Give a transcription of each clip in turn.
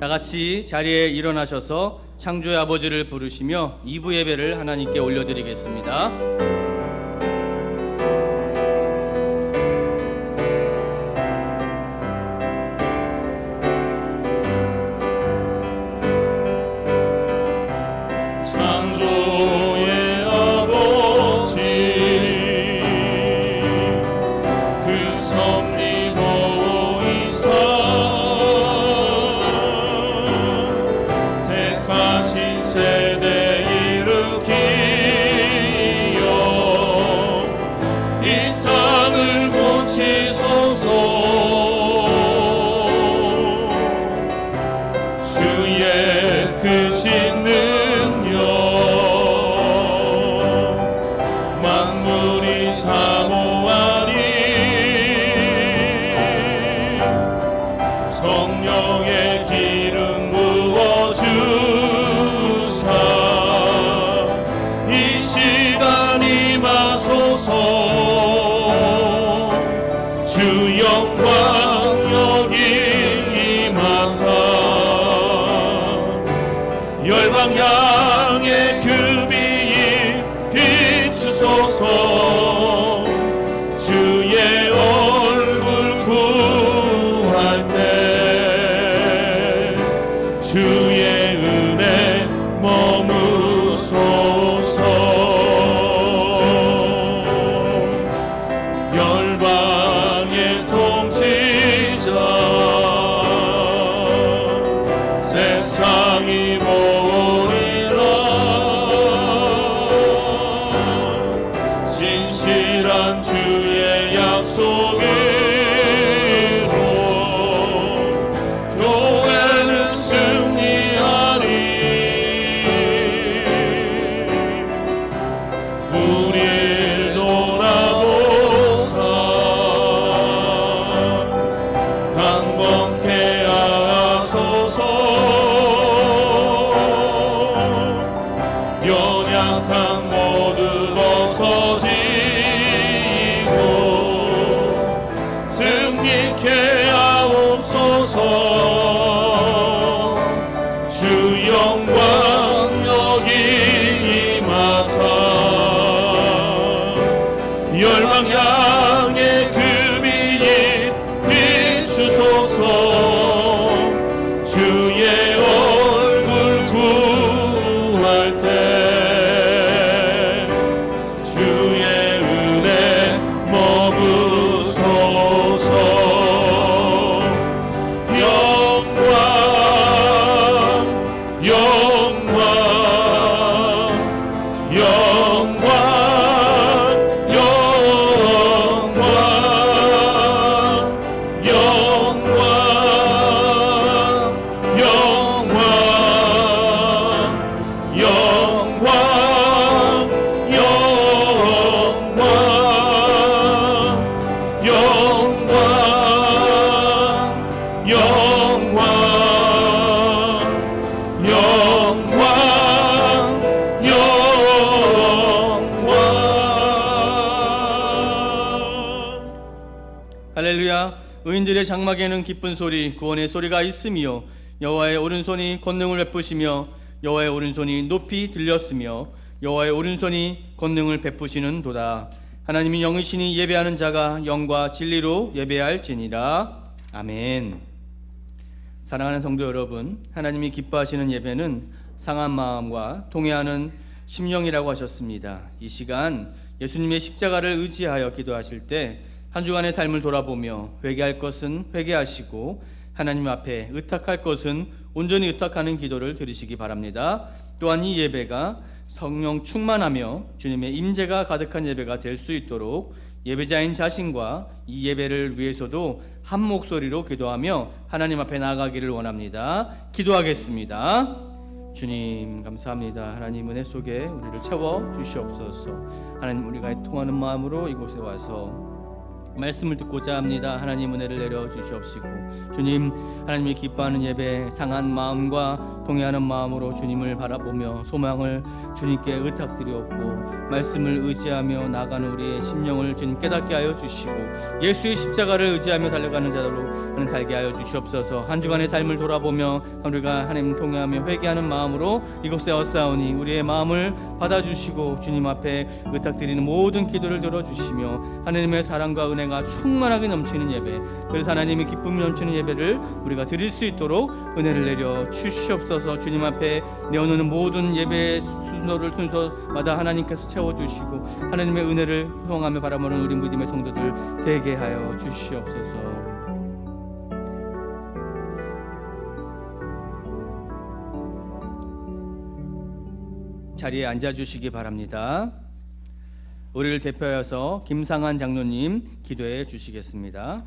다 같이 자리에 일어나셔서 창조의 아버지를 부르시며 2부 예배를 하나님께 올려드리겠습니다. 열방향의 그 빛 비추소서. 주의 얼굴 구할 때 주의 은혜 머무소서. 열방의 통치자 세상이 신실한 주의 약속으로 교회는 승리하리. 우릴 돌아보사 강건케 하소서. 연약한 모두 벗어지고 승리케 하옵소서. 주 영광 여기 임하사 열방향의 그 빛이 비추소서. 주의 얼굴 구할 때 주의 은혜 머무소서. 영광 영광 영광 영광 영광 영광 영광 할렐루야. 의인들의 장막에는 기쁜 소리 구원의 소리가 있으며 여호와의 오른손이 권능을 베푸시며 여호와의 오른손이 높이 들렸으며 여호와의 오른손이 권능을 베푸시는 도다. 하나님이 영이시니 예배하는 자가 영과 진리로 예배할지니라. 아멘. 사랑하는 성도 여러분, 하나님이 기뻐하시는 예배는 상한 마음과 동의하는 심령이라고 하셨습니다. 이 시간 예수님의 십자가를 의지하여 기도하실 때 한 주간의 삶을 돌아보며 회개할 것은 회개하시고 하나님 앞에 의탁할 것은 온전히 의탁하는 기도를 드리시기 바랍니다. 또한 이 예배가 성령 충만하며 주님의 임재가 가득한 예배가 될 수 있도록 예배자인 자신과 이 예배를 위해서도 한 목소리로 기도하며 하나님 앞에 나아가기를 원합니다. 기도하겠습니다. 주님 감사합니다. 하나님 은혜 속에 우리를 채워 주시옵소서. 하나님 우리가 통하는 마음으로 이곳에 와서 말씀을 듣고자 합니다. 하나님 은혜를 내려 주시옵시고 주님 하나님이 기뻐하는 예배 상한 마음과 동의하는 마음으로 주님을 바라보며 소망을 주님께 의탁드리옵고 말씀을 의지하며 나가는 우리의 심령을 주님 깨닫게 하여 주시고 예수의 십자가를 의지하며 달려가는 자로 살게 하여 주시옵소서. 한 주간의 삶을 돌아보며 우리가 하나님 통회하며 회개하는 마음으로 이곳에 왔사오니 우리의 마음을 받아주시고 주님 앞에 의탁드리는 모든 기도를 들어주시며 하나님의 사랑과 은혜가 충만하게 넘치는 예배, 그래서 하나님의 기쁨이 넘치는 예배를 우리가 드릴 수 있도록 은혜를 내려 주시옵소서. 주님 앞에 내어놓는 모든 예배의 순서마다 하나님께서 채워주시고 하나님의 은혜를 소망하며 바라보는 우리 믿음의 성도들 되게 하여 주시옵소서. 자리에 앉아주시기 바랍니다. 우리를 대표하여서 김상한 장로님 기도해 주시겠습니다.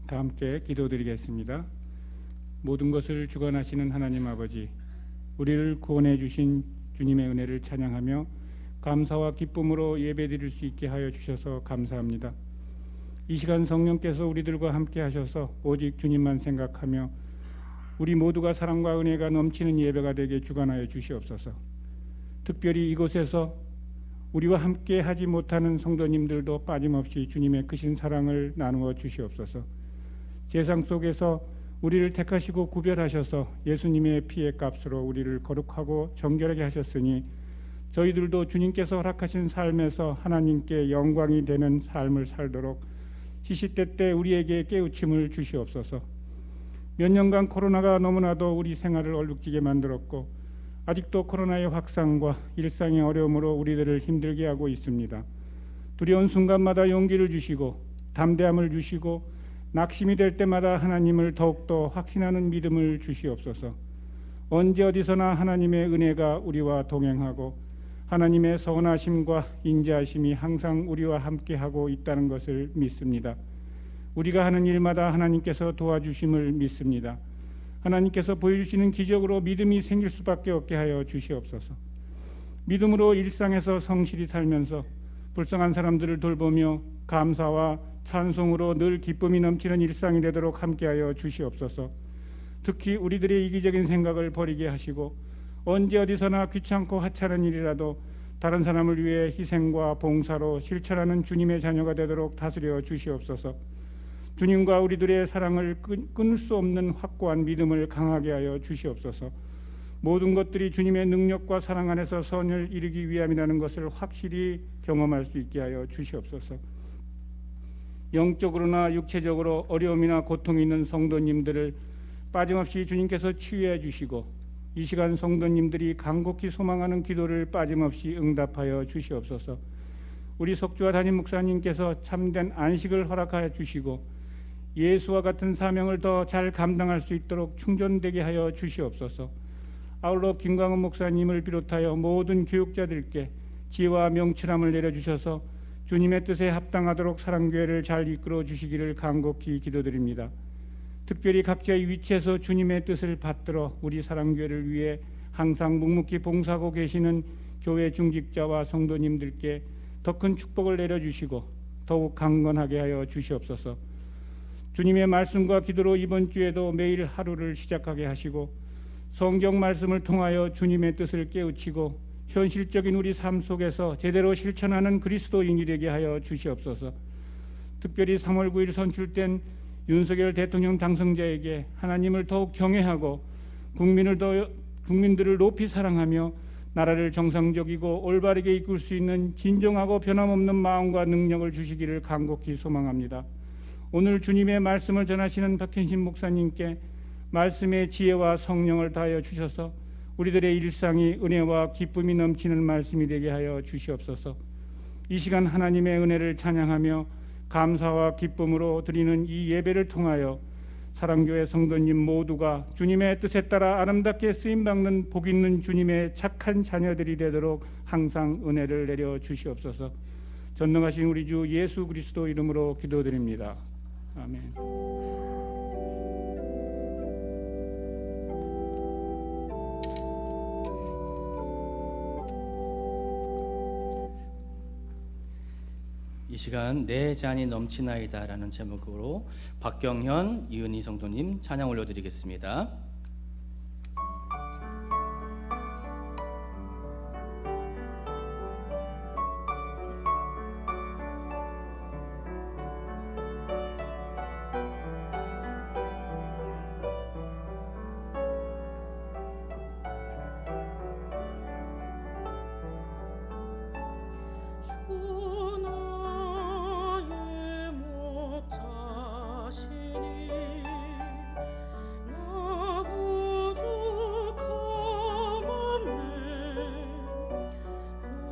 다 함께 기도드리겠습니다. 모든 것을 주관하시는 하나님 아버지, 우리를 구원해 주신 주님의 은혜를 찬양하며 감사와 기쁨으로 예배드릴 수 있게 하여 주셔서 감사합니다. 이 시간 성령께서 우리들과 함께 하셔서 오직 주님만 생각하며 우리 모두가 사랑과 은혜가 넘치는 예배가 되게 주관하여 주시옵소서. 특별히 이곳에서 우리와 함께 하지 못하는 성도님들도 빠짐없이 주님의 크신 사랑을 나누어 주시옵소서. 세상 속에서 우리를 택하시고 구별하셔서 예수님의 피의 값으로 우리를 거룩하고 정결하게 하셨으니 저희들도 주님께서 허락하신 삶에서 하나님께 영광이 되는 삶을 살도록 시시때때 우리에게 깨우침을 주시옵소서. 몇 년간 코로나가 너무나도 우리 생활을 얼룩지게 만들었고 아직도 코로나의 확산과 일상의 어려움으로 우리들을 힘들게 하고 있습니다. 두려운 순간마다 용기를 주시고 담대함을 주시고 낙심이 될 때마다 하나님을 더욱더 확신하는 믿음을 주시옵소서. 언제 어디서나 하나님의 은혜가 우리와 동행하고 하나님의 선하심과 인자하심이 항상 우리와 함께하고 있다는 것을 믿습니다. 우리가 하는 일마다 하나님께서 도와주심을 믿습니다. 하나님께서 보여주시는 기적으로 믿음이 생길 수밖에 없게 하여 주시옵소서. 믿음으로 일상에서 성실히 살면서 불쌍한 사람들을 돌보며 감사와 찬송으로 늘 기쁨이 넘치는 일상이 되도록 함께하여 주시옵소서. 특히 우리들의 이기적인 생각을 버리게 하시고 언제 어디서나 귀찮고 하찮은 일이라도 다른 사람을 위해 희생과 봉사로 실천하는 주님의 자녀가 되도록 다스려 주시옵소서. 주님과 우리들의 사랑을 끊을 수 없는 확고한 믿음을 강하게 하여 주시옵소서. 모든 것들이 주님의 능력과 사랑 안에서 선을 이루기 위함이라는 것을 확실히 경험할 수 있게 하여 주시옵소서. 영적으로나 육체적으로 어려움이나 고통이 있는 성도님들을 빠짐없이 주님께서 치유해 주시고 이 시간 성도님들이 간곡히 소망하는 기도를 빠짐없이 응답하여 주시옵소서. 우리 석주와 담임 목사님께서 참된 안식을 허락하여 주시고 예수와 같은 사명을 더 잘 감당할 수 있도록 충전되게 하여 주시옵소서. 아울러 김광훈 목사님을 비롯하여 모든 교육자들께 지혜와 명철함을 내려주셔서 주님의 뜻에 합당하도록 사랑교회를 잘 이끌어 주시기를 간곡히 기도드립니다. 특별히 각자의 위치에서 주님의 뜻을 받들어 우리 사랑교회를 위해 항상 묵묵히 봉사하고 계시는 교회 중직자와 성도님들께 더 큰 축복을 내려주시고 더욱 강건하게 하여 주시옵소서. 주님의 말씀과 기도로 이번 주에도 매일 하루를 시작하게 하시고 성경 말씀을 통하여 주님의 뜻을 깨우치고 현실적인 우리 삶 속에서 제대로 실천하는 그리스도인이 되게 하여 주시옵소서. 특별히 3월 9일 선출된 윤석열 대통령 당선자에게 하나님을 더욱 경외하고 국민들을 높이 사랑하며 나라를 정상적이고 올바르게 이끌 수 있는 진정하고 변함없는 마음과 능력을 주시기를 간곡히 소망합니다. 오늘 주님의 말씀을 전하시는 박현신 목사님께 말씀의 지혜와 성령을 다하여 주셔서 우리들의 일상이 은혜와 기쁨이 넘치는 말씀이 되게 하여 주시옵소서. 이 시간 하나님의 은혜를 찬양하며 감사와 기쁨으로 드리는 이 예배를 통하여 사랑교회 성도님 모두가 주님의 뜻에 따라 아름답게 쓰임받는 복 있는 주님의 착한 자녀들이 되도록 항상 은혜를 내려 주시옵소서. 전능하신 우리 주 예수 그리스도 이름으로 기도드립니다. 아멘. 이 시간 내 잔이 넘치나이다라는 제목으로 박경현, 이은희 성도님 찬양 올려드리겠습니다. 주 나의 목자시니 나 부족함없네.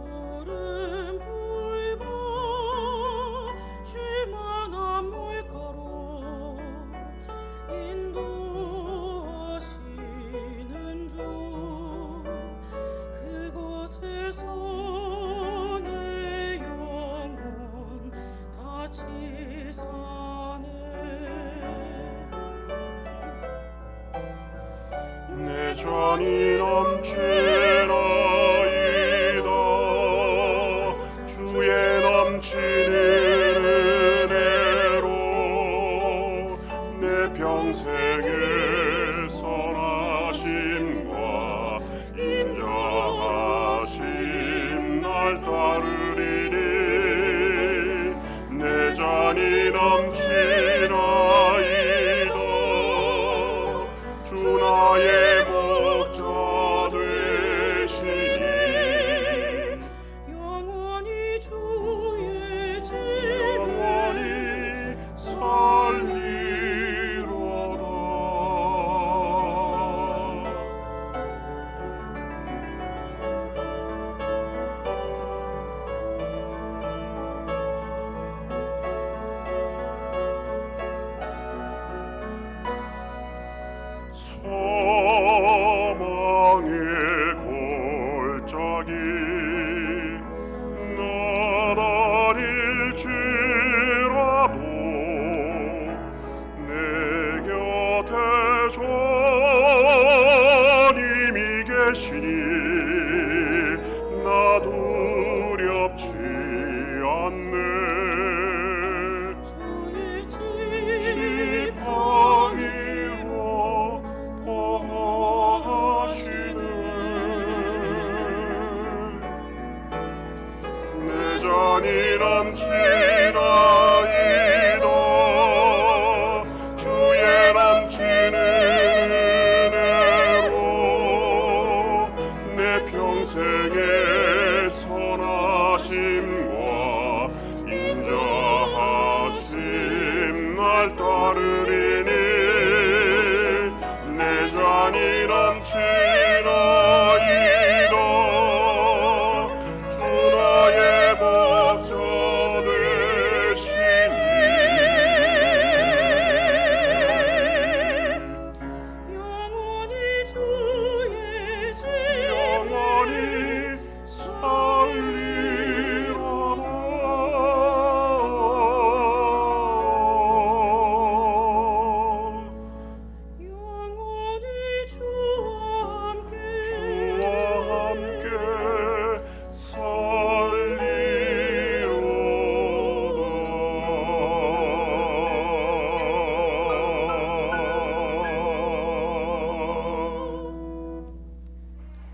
푸른 풀밭 쉴만한 물가로 인도하시는 주 그곳에서 내 잔이 넘치나이다. 주의 넘치는 은혜로 내 평생의 선하심과 인자하심 날 따르리니 내 잔이 넘치나이다. 주 나의 목자 되시니 영원히 주의 집 영원히 살리로다. 소망의 골짜기 나다릴지라도 내 곁에 주님이 계시니 나 두렵지 않네. 주의 집 지팡이로 보호하시네. 내 잔이 넘치나이다. 주의 넘치는 은혜로 내 평생의 선하심과 인자하심 날 따르리니 내 잔이 넘치나이다. 주 나의 목자 되시니 영원히 주의 집 영원히 살리로다. 영원히 주와 함께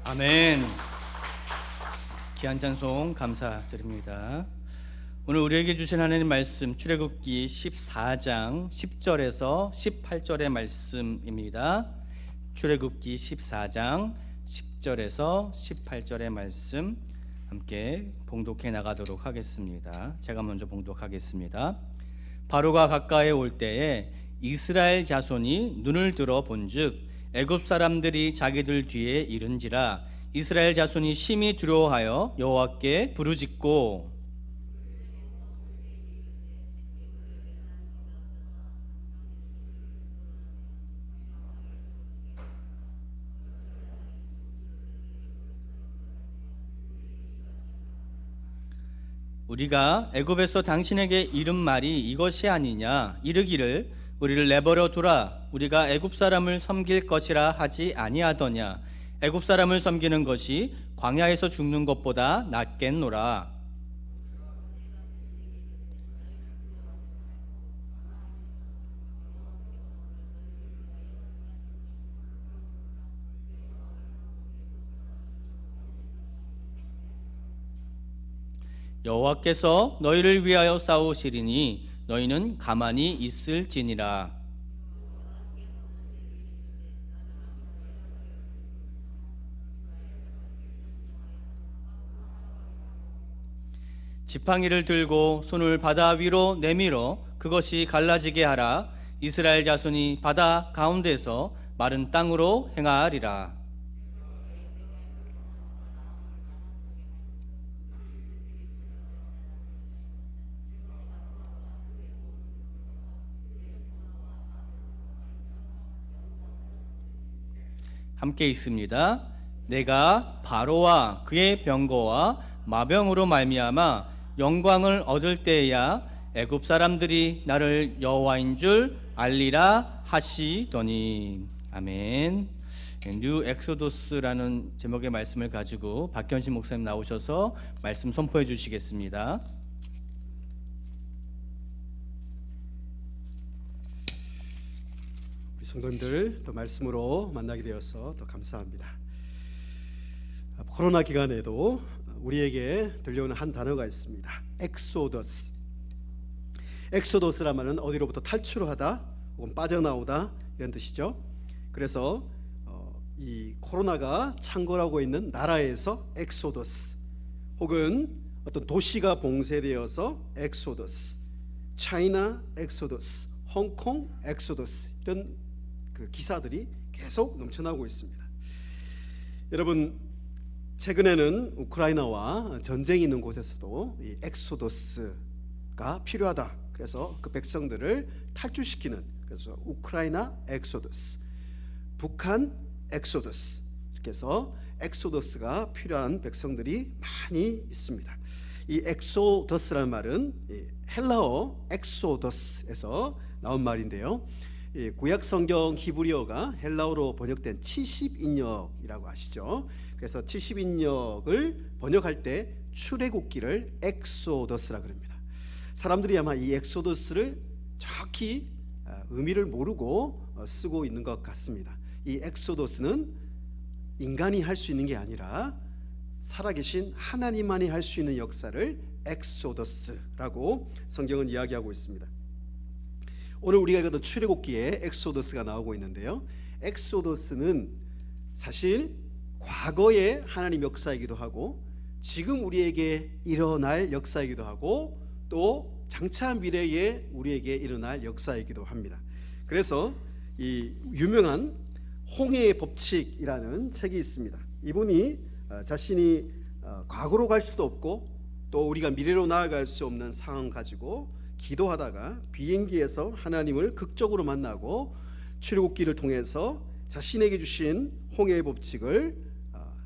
아멘. 귀한 찬송 감사드립니다. 오늘 우리에게 주신 하나님 말씀 출애굽기 14장 10절에서 18절의 말씀입니다. 출애굽기 14장 10절에서 18절의 말씀 함께 봉독해 나가도록 하겠습니다. 제가 먼저 봉독하겠습니다. 바로가 가까이 올 때에 이스라엘 자손이 눈을 들어 본즉 애굽 사람들이 자기들 뒤에 이른지라 이스라엘 자손이 심히 두려워하여 여호와께 부르짖고 우리가 애굽에서 당신에게 이른 말이 이것이 아니냐 이르기를 우리를 내버려 두라 우리가 애굽 사람을 섬길 것이라 하지 아니하더냐 애굽 사람을 섬기는 것이 광야에서 죽는 것보다 낫겠노라. 여호와께서 너희를 위하여 싸우시리니 너희는 가만히 있을지니라. 지팡이를 들고 손을 바다 위로 내밀어 그것이 갈라지게 하라. 이스라엘 자손이 바다 가운데서 마른 땅으로 행하리라. 함께 있습니다. 내가 바로와 그의 병거와 마병으로 말미암아 영광을 얻을 때에야 애굽 사람들이 나를 여호와인 줄 알리라 하시더니. 아멘. 뉴 엑소도스라는 제목의 말씀을 가지고 박현신 목사님 나오셔서 말씀 선포해 주시겠습니다. 우리 성도님들 또 말씀으로 만나게 되어서 더 감사합니다. 코로나 기간에도 우리에게 들려오는 한 단어가 있습니다. 엑소더스. 엑소더스란 말은 어디로부터 탈출하다 혹은 빠져나오다 이런 뜻이죠. 그래서 이 코로나가 창궐하고 있는 나라에서 엑소더스, 혹은 어떤 도시가 봉쇄되어서 엑소더스, 차이나 엑소더스, 홍콩 엑소더스, 이런 그 기사들이 계속 넘쳐나고 있습니다. 여러분, 최근에는 우크라이나와 전쟁이 있는 곳에서도 이 엑소더스가 필요하다. 그래서 그 백성들을 탈출시키는, 그래서 우크라이나 엑소더스, 북한 엑소더스, 그래서 엑소더스가 필요한 백성들이 많이 있습니다. 이 엑소더스라는 말은 헬라어 엑소더스에서 나온 말인데요, 구약 성경 히브리어가 헬라어로 번역된 70인역이라고 아시죠? 그래서 70인역을 번역할 때 출애굽기를 엑소더스라 그럽니다. 사람들이 아마 이 엑소더스를 정확히 의미를 모르고 쓰고 있는 것 같습니다. 이 엑소더스는 인간이 할 수 있는 게 아니라 살아계신 하나님만이 할 수 있는 역사를 엑소더스라고 성경은 이야기하고 있습니다. 오늘 우리가 읽었던 출애굽기에 엑소더스가 나오고 있는데요, 엑소더스는 사실 과거의 하나님 역사이기도 하고 지금 우리에게 일어날 역사이기도 하고 또 장차 미래에 우리에게 일어날 역사이기도 합니다. 그래서 이 유명한 홍해의 법칙이라는 책이 있습니다. 이분이 자신이 과거로 갈 수도 없고 또 우리가 미래로 나아갈 수 없는 상황 가지고 기도하다가 비행기에서 하나님을 극적으로 만나고 출애굽기를 통해서 자신에게 주신 홍해의 법칙을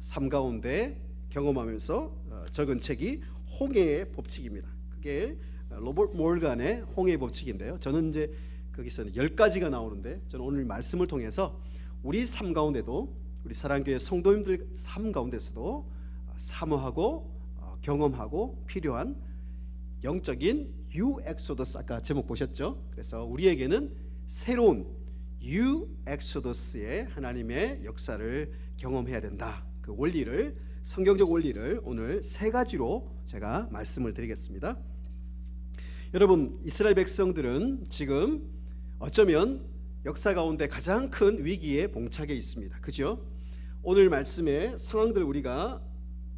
삶 가운데 경험하면서 적은 책이 홍해의 법칙입니다. 그게 로버트 몰간의 홍해의 법칙인데요, 저는 이제 거기서는 10가지가 나오는데 저는 오늘 말씀을 통해서 우리 삶 가운데도, 우리 사랑교회 성도님들 삶 가운데서도 사모하고 경험하고 필요한 영적인 뉴 엑소더스, 아까 제목 보셨죠? 그래서 우리에게는 새로운 뉴 엑소더스의 하나님의 역사를 경험해야 된다. 그 원리를, 성경적 원리를 오늘 3가지로 제가 말씀을 드리겠습니다. 여러분, 이스라엘 백성들은 지금 어쩌면 역사 가운데 가장 큰 위기에 봉착해 있습니다. 그죠? 오늘 말씀의 상황들 우리가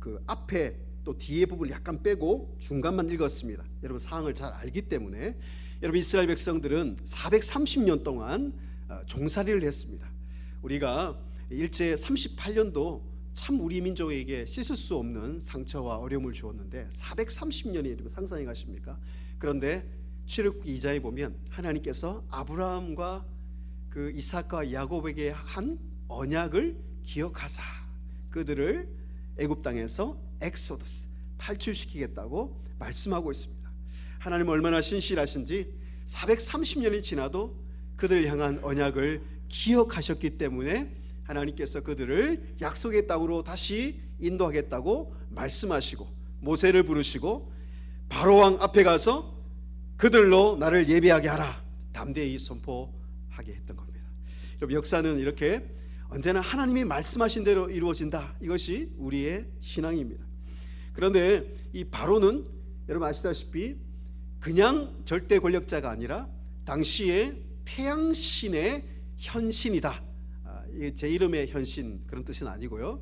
그 앞에 또 뒤에 부분을 약간 빼고 중간만 읽었습니다. 여러분 상황을 잘 알기 때문에. 여러분, 이스라엘 백성들은 430년 동안 종살이를 했습니다. 우리가 일제 38년도 참 우리 민족에게 씻을 수 없는 상처와 어려움을 주었는데 430년이 상상해 가십니까? 그런데 출애굽기 2장에 보면 하나님께서 아브라함과 그 이삭과 야곱에게 한 언약을 기억하사 그들을 애굽 땅에서 엑소더스, 탈출시키겠다고 말씀하고 있습니다. 하나님은 얼마나 신실하신지 430년이 지나도 그들을 향한 언약을 기억하셨기 때문에 하나님께서 그들을 약속의 땅으로 다시 인도하겠다고 말씀하시고 모세를 부르시고 바로왕 앞에 가서 그들로 나를 예비하게 하라 담대히 선포하게 했던 겁니다. 여러분, 역사는 이렇게 언제나 하나님이 말씀하신 대로 이루어진다, 이것이 우리의 신앙입니다. 그런데 이 바로는 여러분 아시다시피 그냥 절대 권력자가 아니라 당시에 태양신의 현신이다. 이게 제 이름의 현신 그런 뜻은 아니고요.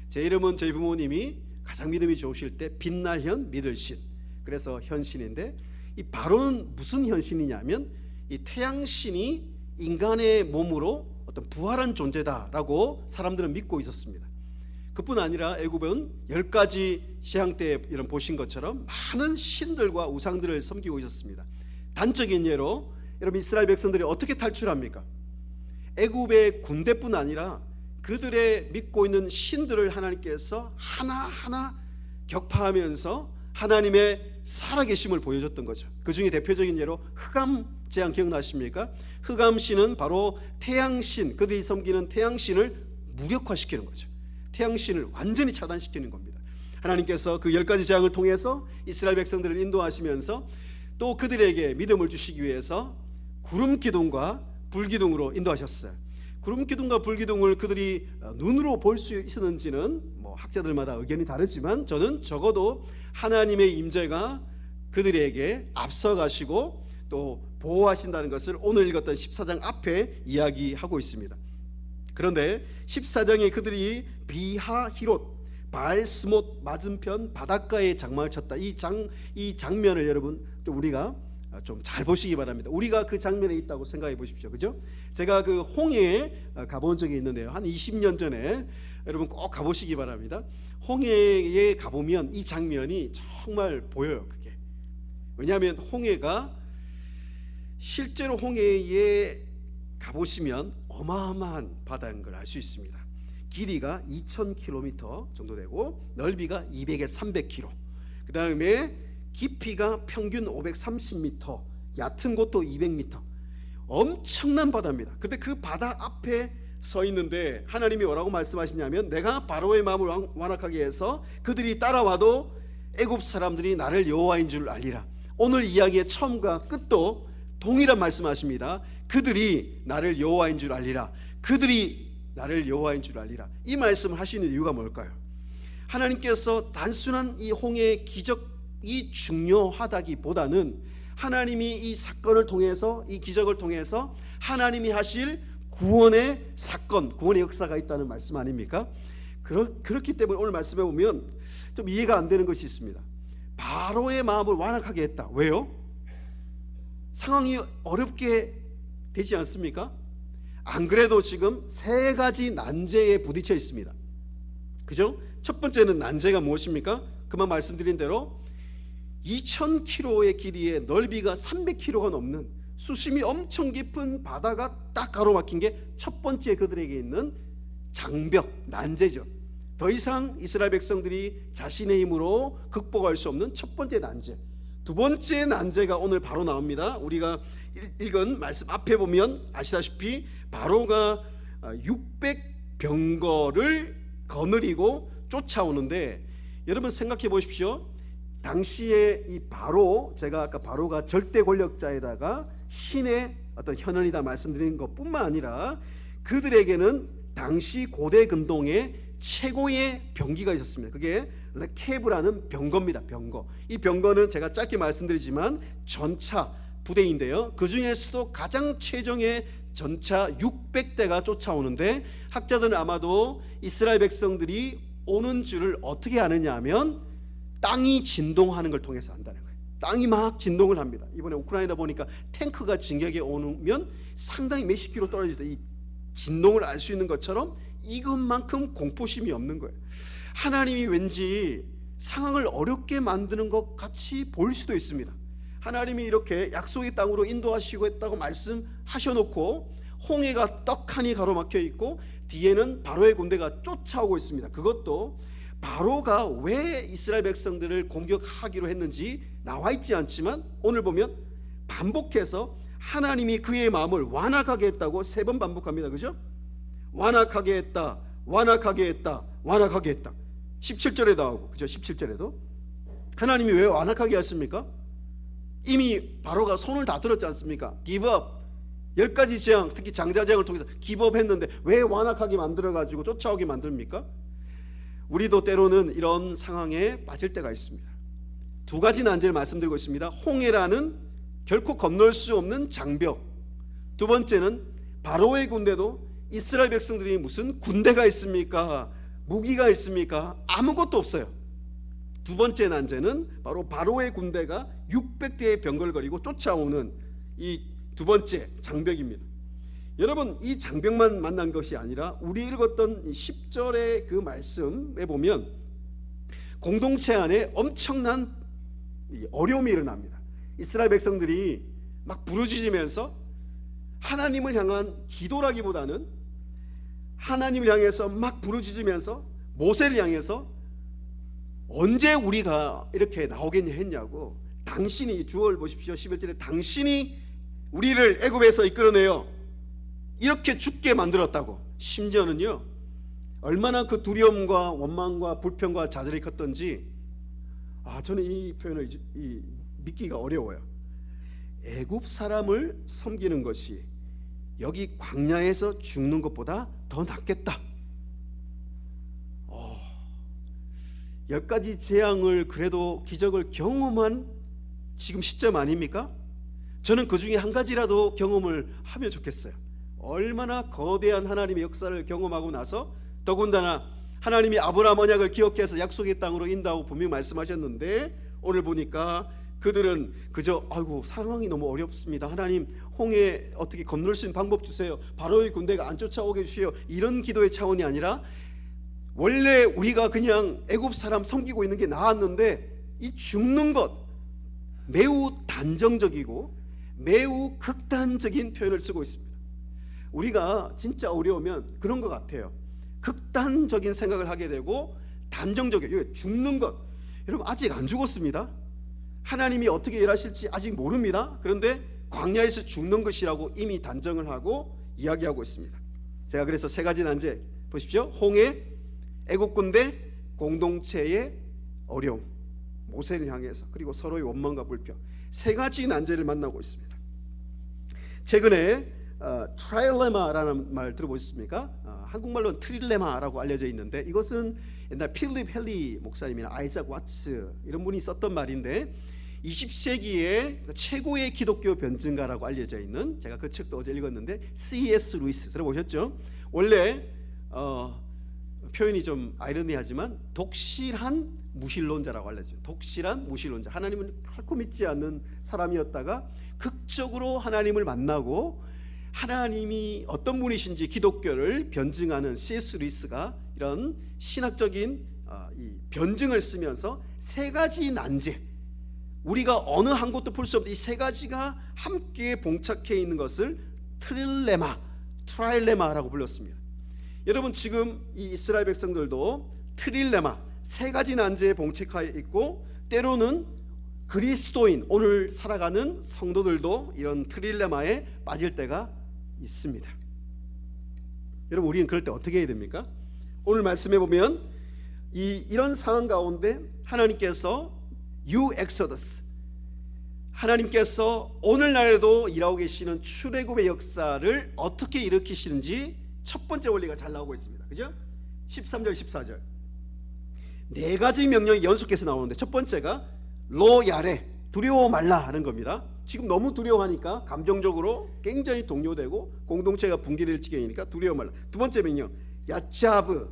제 이름은 저희 부모님이 가장 믿음이 좋으실 때 빛날 현 믿을 신, 그래서 현신인데, 이 바로는 무슨 현신이냐면 이 태양신이 인간의 몸으로 어떤 부활한 존재다라고 사람들은 믿고 있었습니다. 그뿐 아니라 애굽은 10가지 시향 때 이런 보신 것처럼 많은 신들과 우상들을 섬기고 있었습니다. 단적인 예로 여러분 이스라엘 백성들이 어떻게 탈출합니까? 애굽의 군대뿐 아니라 그들의 믿고 있는 신들을 하나님께서 하나하나 격파하면서 하나님의 살아계심을 보여줬던 거죠. 그 중에 대표적인 예로 흑암 재앙 기억나십니까? 흑암신은 바로 태양신, 그들이 섬기는 태양신을 무력화시키는 거죠. 태양신을 완전히 차단시키는 겁니다. 하나님께서 그 10가지 재앙을 통해서 이스라엘 백성들을 인도하시면서 또 그들에게 믿음을 주시기 위해서 구름 기둥과 불 기둥으로 인도하셨어요. 구름 기둥과 불 기둥을 그들이 눈으로 볼 수 있었는지는 뭐 학자들마다 의견이 다르지만 저는 적어도 하나님의 임재가 그들에게 앞서가시고 또 보호하신다는 것을 오늘 읽었던 14장 앞에 이야기하고 있습니다. 그런데 14장에 그들이 비하히롯 바알스못 맞은편 바닷가에 장막을 쳤다. 이 장면을 여러분 좀 우리가 좀 잘 보시기 바랍니다. 우리가 그 장면에 있다고 생각해 보십시오. 그죠? 제가 그 홍해에 가본 적이 있는데요. 한 20년 전에 여러분 꼭 가보시기 바랍니다. 홍해에 가보면 이 장면이 정말 보여요. 그게 왜냐하면 홍해가 실제로 홍해에 가보시면 어마어마한 바다인 걸 알 수 있습니다. 길이가 2000km 정도 되고 넓이가 200에서 300km, 그 다음에 깊이가 평균 530m, 얕은 곳도 200m, 엄청난 바다입니다. 근데 그 바다 앞에 서 있는데 하나님이 뭐라고 말씀하시냐면 내가 바로의 마음을 완악하게 해서 그들이 따라와도 애굽 사람들이 나를 여호와인 줄 알리라. 오늘 이야기의 처음과 끝도 동일한 말씀하십니다. 그들이 나를 여호와인 줄 알리라. 그들이 나를 여호와인 줄 알리라. 이 말씀을 하시는 이유가 뭘까요? 하나님께서 단순한 이 홍해의 기적이 중요하다기보다는 하나님이 이 사건을 통해서, 이 기적을 통해서 하나님이 하실 구원의 사건, 구원의 역사가 있다는 말씀 아닙니까? 그렇기 때문에 오늘 말씀해 보면 좀 이해가 안 되는 것이 있습니다. 바로의 마음을 완악하게 했다. 왜요? 상황이 어렵게 되지 않습니까? 안 그래도 지금 3가지 난제에 부딪혀 있습니다. 그죠? 첫 번째는 난제가 무엇입니까? 그만 말씀드린 대로 2000km의 길이에 넓이가 300km가 넘는 수심이 엄청 깊은 바다가 딱 가로막힌 게 첫 번째 그들에게 있는 장벽, 난제죠. 더 이상 이스라엘 백성들이 자신의 힘으로 극복할 수 없는 첫 번째 난제. 두 번째 난제가 오늘 바로 나옵니다. 우리가 읽은 말씀 앞에 보면 아시다시피 바로가 600병거를 거느리고 쫓아오는데, 여러분 생각해 보십시오. 당시에 이 바로, 제가 아까 바로가 절대 권력자에다가 신의 어떤 현현이다 말씀드린 것뿐만 아니라 그들에게는 당시 고대 근동의 최고의 병기가 있었습니다. 그게 레케브라는 병거입니다. 병거. 이 병거는 제가 짧게 말씀드리지만 전차 부대인데요. 그 중에서도 가장 최정의 전차 600대가 쫓아오는데, 학자들은 아마도 이스라엘 백성들이 오는 줄을 어떻게 아느냐 하면 땅이 진동하는 걸 통해서 안다는 거예요. 땅이 막 진동을 합니다. 이번에 우크라이나 보니까 탱크가 진격에 오면 상당히 몇십 킬로 떨어질 때 이 진동을 알 수 있는 것처럼 이것만큼 공포심이 없는 거예요. 하나님이 왠지 상황을 어렵게 만드는 것 같이 보일 수도 있습니다. 하나님이 이렇게 약속의 땅으로 인도하시고 했다고 말씀하셔놓고 홍해가 떡하니 가로막혀 있고 뒤에는 바로의 군대가 쫓아오고 있습니다. 그것도 바로가 왜 이스라엘 백성들을 공격하기로 했는지 나와 있지 않지만 오늘 보면 반복해서 하나님이 그의 마음을 완악하게 했다고 3번 반복합니다. 그죠? 완악하게 했다, 완악하게 했다, 완악하게 했다. 17절에도 나오고, 그죠? 17절에도 하나님이 왜 완악하게 했습니까? 이미 바로가 손을 다 들었지 않습니까? give up, 10가지 재앙, 특히 장자재앙을 통해서 give up 했는데 왜 완악하게 만들어가지고 쫓아오게 만듭니까? 우리도 때로는 이런 상황에 빠질 때가 있습니다. 두 가지 난제를 말씀드리고 있습니다. 홍해라는 결코 건널 수 없는 장벽. 두 번째는 바로의 군대도 이스라엘 백성들이 무슨 군대가 있습니까? 무기가 있습니까? 아무것도 없어요. 두 번째 난제는 바로 바로의 군대가 600대의 병거를 거리고 쫓아오는 이 두 번째 장벽입니다. 여러분, 이 장벽만 만난 것이 아니라 우리 읽었던 10절의 그 말씀에 보면 공동체 안에 엄청난 어려움이 일어납니다. 이스라엘 백성들이 막 부르짖으면서 하나님을 향한 기도라기보다는 하나님을 향해서 막 부르짖으면서 모세를 향해서 언제 우리가 이렇게 나오겠냐 했냐고, 당신이, 주어를 보십시오. 11절에 당신이 우리를 애굽에서 이끌어내어 이렇게 죽게 만들었다고. 심지어는요, 얼마나 그 두려움과 원망과 불평과 좌절이 컸던지, 저는 이 표현을 믿기가 어려워요. 애굽 사람을 섬기는 것이 여기 광야에서 죽는 것보다 더 낫겠다. 10가지 재앙을, 그래도 기적을 경험한 지금 시점 아닙니까? 저는 그 중에 한 가지라도 경험을 하면 좋겠어요. 얼마나 거대한 하나님의 역사를 경험하고 나서, 더군다나 하나님이 아브라함 언약을 기억해서 약속의 땅으로 인도하고 분명히 말씀하셨는데, 오늘 보니까 그들은 그저 아이고 상황이 너무 어렵습니다, 하나님 홍해 어떻게 건널 수 있는 방법 주세요, 바로의 군대가 안 쫓아오게 해주세요, 이런 기도의 차원이 아니라 원래 우리가 그냥 애굽 사람 섬기고 있는 게 나았는데 이 죽는 것, 매우 단정적이고 매우 극단적인 표현을 쓰고 있습니다. 우리가 진짜 어려우면 그런 것 같아요. 극단적인 생각을 하게 되고 단정적이에요. 죽는 것, 여러분 아직 안 죽었습니다. 하나님이 어떻게 일하실지 아직 모릅니다. 그런데 광야에서 죽는 것이라고 이미 단정을 하고 이야기하고 있습니다. 제가 그래서 세 가지 난제 보십시오. 홍해, 애국 군대, 공동체의 어려움, 모세를 향해서, 그리고 서로의 원망과 불평, 세 가지 난제를 만나고 있습니다. 최근에 트라일레마라는 말 들어보셨습니까? 한국말로는 트릴레마라고 알려져 있는데, 이것은 옛날 필립 헨리 목사님이나 아이작 와츠 이런 분이 썼던 말인데, 20세기의 최고의 기독교 변증가라고 알려져 있는, 제가 그 책도 어제 읽었는데, C.S. 루이스 들어보셨죠? 원래 표현이 좀 아이러니하지만 독실한 무신론자라고 알려져요. 독실한 무신론자, 하나님을 결코 믿지 않는 사람이었다가 극적으로 하나님을 만나고 하나님이 어떤 분이신지 기독교를 변증하는 C.S. 루이스가 이런 신학적인 이 변증을 쓰면서 세 가지 난제, 우리가 어느 한 곳도 풀 수 없는 이 세 가지가 함께 봉착해 있는 것을 트라일레마라고 불렀습니다. 여러분, 지금 이 이스라엘 백성들도 트릴레마, 세 가지 난제에 봉착해 있고, 때로는 그리스도인, 오늘 살아가는 성도들도 이런 트릴레마에 빠질 때가 있습니다. 여러분, 우리는 그럴 때 어떻게 해야 됩니까? 오늘 말씀해 보면 이런 상황 가운데 하나님께서 유엑소더스, 하나님께서 오늘날에도 일하고 계시는 출애굽의 역사를 어떻게 일으키시는지 첫 번째 원리가 잘 나오고 있습니다. 그죠? 13절 14절 네 가지 명령이 연속해서 나오는데, 첫 번째가 로 야레, 두려워 말라 하는 겁니다. 지금 너무 두려워하니까 감정적으로 굉장히 동요되고 공동체가 붕괴될 지경이니까 두려워 말라. 두 번째 명령 야짜브,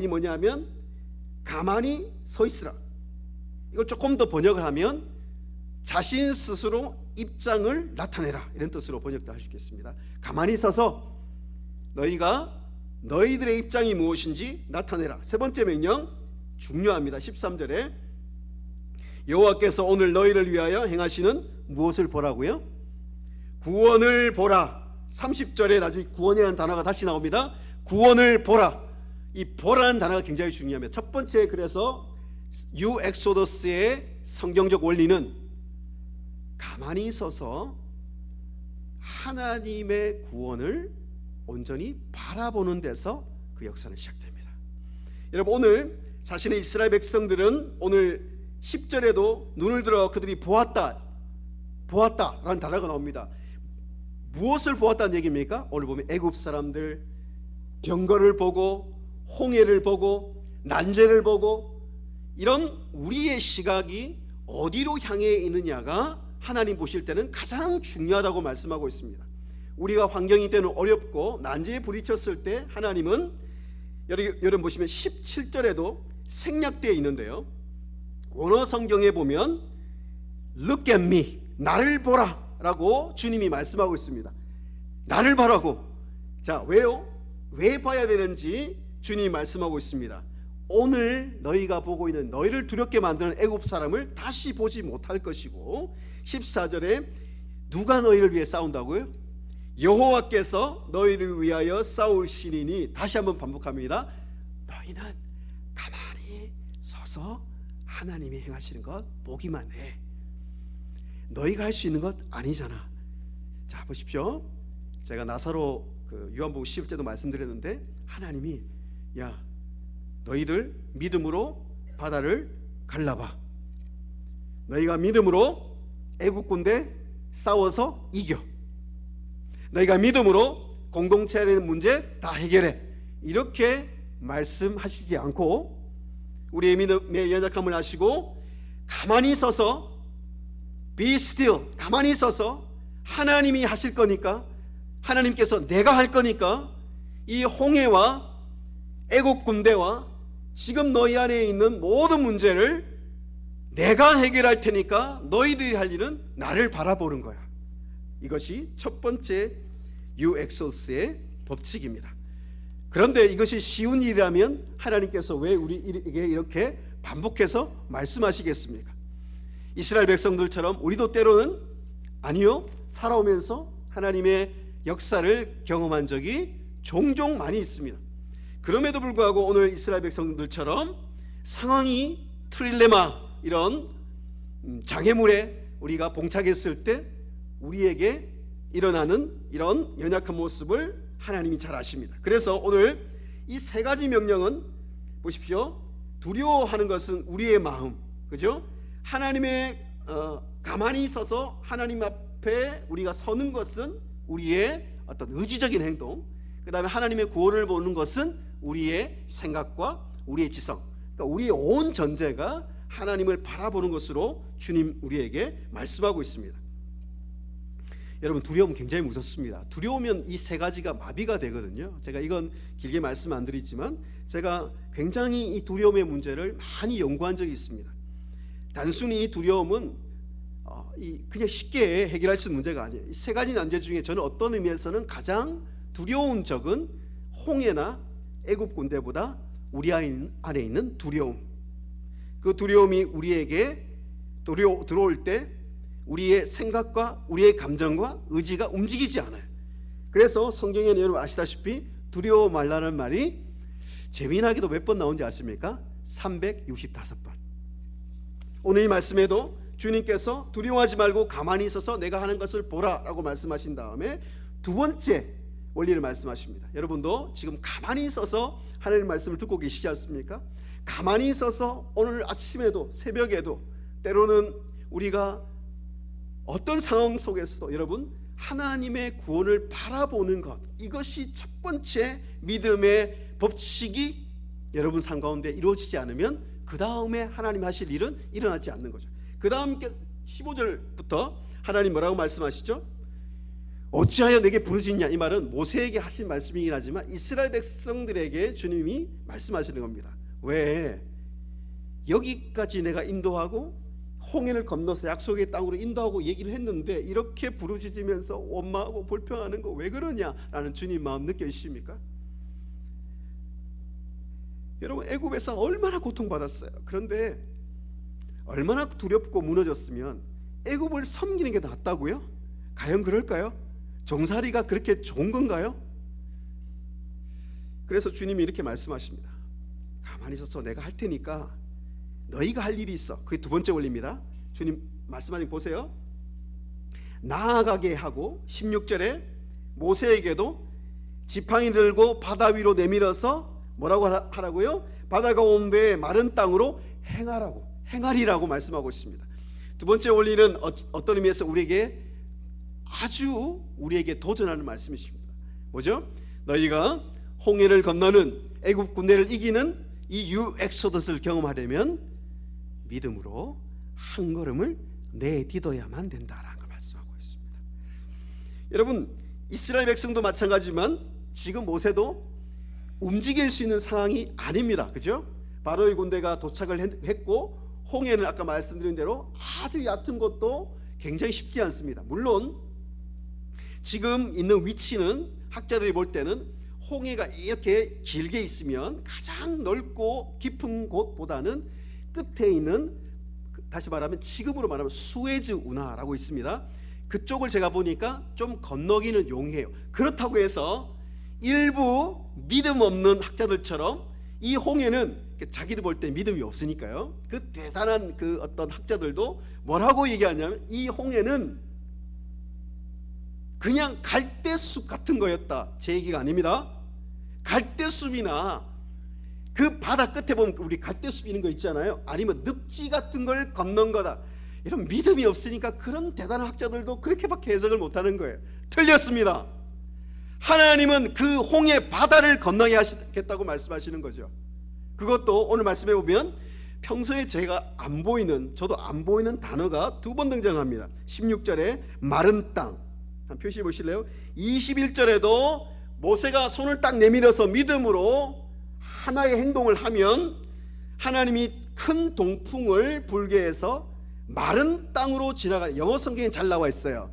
이 뭐냐면 가만히 서 있으라. 이걸 조금 더 번역을 하면 자신 스스로 입장을 나타내라, 이런 뜻으로 번역도 할 수 있겠습니다. 가만히 서서 너희들의 입장이 무엇인지 나타내라. 세 번째 명령 중요합니다. 13절에 여호와께서 오늘 너희를 위하여 행하시는 무엇을 보라고요? 구원을 보라. 30절에 나중에 구원이라는 단어가 다시 나옵니다. 구원을 보라. 이 보라는 단어가 굉장히 중요합니다. 첫 번째, 그래서 유엑소더스의 성경적 원리는 가만히 서서 하나님의 구원을 온전히 바라보는 데서 그 역사는 시작됩니다. 여러분, 오늘 자신의 이스라엘 백성들은 오늘 10절에도 눈을 들어 그들이 보았다라는 단어가 나옵니다. 무엇을 보았다는 얘기입니까? 오늘 보면 애굽 사람들 병거를 보고 홍해를 보고 난제를 보고 이런 우리의 시각이 어디로 향해 있느냐가 하나님 보실 때는 가장 중요하다고 말씀하고 있습니다. 우리가 환경이 때는 어렵고 난제에 부딪혔을 때 하나님은 여러분 보시면 17절에도 생략되어 있는데요, 원어 성경에 보면 Look at me, 나를 보라 라고 주님이 말씀하고 있습니다. 나를 보라고. 자, 왜요? 왜 봐야 되는지 주님이 말씀하고 있습니다. 오늘 너희가 보고 있는 너희를 두렵게 만드는 애굽 사람을 다시 보지 못할 것이고, 14절에 누가 너희를 위해 싸운다고요? 여호와께서 너희를 위하여 싸우시리니, 다시 한번 반복합니다. 너희는 가만히 서서 하나님이 행하시는 것 보기만 해. 너희가 할 수 있는 것 아니잖아. 자, 보십시오. 제가 나사로 요한복음 11절도 말씀드렸는데, 하나님이 야 너희들 믿음으로 바다를 갈라봐. 너희가 믿음으로 애국 군대 싸워서 이겨. 너희가 믿음으로 공동체 안에 있는 문제 다 해결해. 이렇게 말씀하시지 않고 우리의 믿음의 연약함을 아시고 가만히 서서 be still, 가만히 서서 하나님이 하실 거니까, 하나님께서 내가 할 거니까 이 홍해와 애국 군대와 지금 너희 안에 있는 모든 문제를 내가 해결할 테니까 너희들이 할 일은 나를 바라보는 거야. 이것이 첫 번째 유엑소스의 법칙입니다. 그런데 이것이 쉬운 일이라면 하나님께서 왜 우리에게 이렇게 반복해서 말씀하시겠습니까? 이스라엘 백성들처럼 우리도 때로는 아니요, 살아오면서 하나님의 역사를 경험한 적이 종종 많이 있습니다. 그럼에도 불구하고 오늘 이스라엘 백성들처럼 상황이 트릴레마, 이런 장애물에 우리가 봉착했을 때 우리에게 일어나는 이런 연약한 모습을 하나님이 잘 아십니다. 그래서 오늘 이 세 가지 명령은 보십시오. 두려워하는 것은 우리의 마음, 그죠? 하나님의 가만히 서서 하나님 앞에 우리가 서는 것은 우리의 어떤 의지적인 행동, 그 다음에 하나님의 구원을 보는 것은 우리의 생각과 우리의 지성, 그러니까 우리의 온 전제가 하나님을 바라보는 것으로 주님 우리에게 말씀하고 있습니다. 여러분, 두려움 굉장히 무섭습니다. 두려우면 이 세 가지가 마비가 되거든요. 제가 이건 길게 말씀 안 드리지만 제가 굉장히 이 두려움의 문제를 많이 연구한 적이 있습니다. 단순히 이 두려움은 그냥 쉽게 해결할 수 있는 문제가 아니에요. 이 세 가지 난제 중에 저는 어떤 의미에서는 가장 두려운 적은 홍해나 애굽 군대보다 우리 안에 있는 두려움. 그 두려움이 우리에게 들어올 때 우리의 생각과 우리의 감정과 의지가 움직이지 않아요. 그래서 성경에는 여러분 아시다시피 두려워 말라는 말이 재미나게도 몇 번 나온지 아십니까? 365번. 오늘 이 말씀에도 주님께서 두려워하지 말고 가만히 있어서 내가 하는 것을 보라 라고 말씀하신 다음에 두 번째 원리를 말씀하십니다. 여러분도 지금 가만히 있어서 하나님 말씀을 듣고 계시지 않습니까? 가만히 있어서 오늘 아침에도 새벽에도 때로는 우리가 어떤 상황 속에서도 여러분 하나님의 구원을 바라보는 것, 이것이 첫 번째 믿음의 법칙이 여러분 삶 가운데 이루어지지 않으면 그 다음에 하나님 하실 일은 일어나지 않는 거죠. 그 다음 15절부터 하나님 뭐라고 말씀하시죠? 어찌하여 내게 부르짖냐. 이 말은 모세에게 하신 말씀이긴 하지만 이스라엘 백성들에게 주님이 말씀하시는 겁니다. 왜? 여기까지 내가 인도하고 홍해를 건너서 약속의 땅으로 인도하고 얘기를 했는데 이렇게 부르짖으면서 원망하고 불평하는 거 왜 그러냐라는 주님 마음 느껴지십니까? 여러분, 애굽에서 얼마나 고통받았어요. 그런데 얼마나 두렵고 무너졌으면 애굽을 섬기는 게 낫다고요? 과연 그럴까요? 종살이가 그렇게 좋은 건가요? 그래서 주님이 이렇게 말씀하십니다. 가만히 있어서 내가 할 테니까 너희가 할 일이 있어. 그게 두 번째 원리입니다. 주님 말씀하신 거 보세요. 나아가게 하고 16절에 모세에게도 지팡이 들고 바다 위로 내밀어서 뭐라고 하라고요? 바다 가운데 마른 땅으로 행하리라고 말씀하고 있습니다. 두 번째 원리는 어떤 의미에서 우리에게 아주 우리에게 도전하는 말씀이십니다. 뭐죠? 너희가 홍해를 건너는 애굽 군대를 이기는 이 유엑소더스를 경험하려면 믿음으로 한 걸음을 내딛어야만 된다라는 걸 말씀하고 있습니다. 여러분, 이스라엘 백성도 마찬가지지만 지금 모세도 움직일 수 있는 상황이 아닙니다. 그죠? 바로의 군대가 도착을 했고 홍해는 아까 말씀드린 대로 아주 얕은 곳도 굉장히 쉽지 않습니다. 물론 지금 있는 위치는 학자들이 볼 때는 홍해가 이렇게 길게 있으면 가장 넓고 깊은 곳보다는 끝에 있는, 다시 말하면 지금으로 말하면 수에즈 운하라고 있습니다. 그쪽을 제가 보니까 좀 건너기는 용이해요. 그렇다고 해서 일부 믿음 없는 학자들처럼 이 홍해는 자기들 볼 때 믿음이 없으니까요, 그 대단한 그 어떤 학자들도 뭐라고 얘기하냐면 이 홍해는 그냥 갈대숲 같은 거였다, 제 얘기가 아닙니다. 갈대숲이나 그 바다 끝에 보면 우리 갈대숲 있는 거 있잖아요. 아니면 늪지 같은 걸 건넌 거다. 이런 믿음이 없으니까 그런 대단한 학자들도 그렇게밖에 해석을 못하는 거예요. 틀렸습니다. 하나님은 그 홍해 바다를 건너게 하시겠다고 말씀하시는 거죠. 그것도 오늘 말씀해 보면 평소에 제가 안 보이는, 저도 안 보이는 단어가 두 번 등장합니다. 16절에 마른 땅, 한번 표시해 보실래요? 21절에도 모세가 손을 딱 내밀어서 믿음으로 하나의 행동을 하면 하나님이 큰 동풍을 불게 해서 마른 땅으로 지나가는, 영어 성경에 잘 나와 있어요.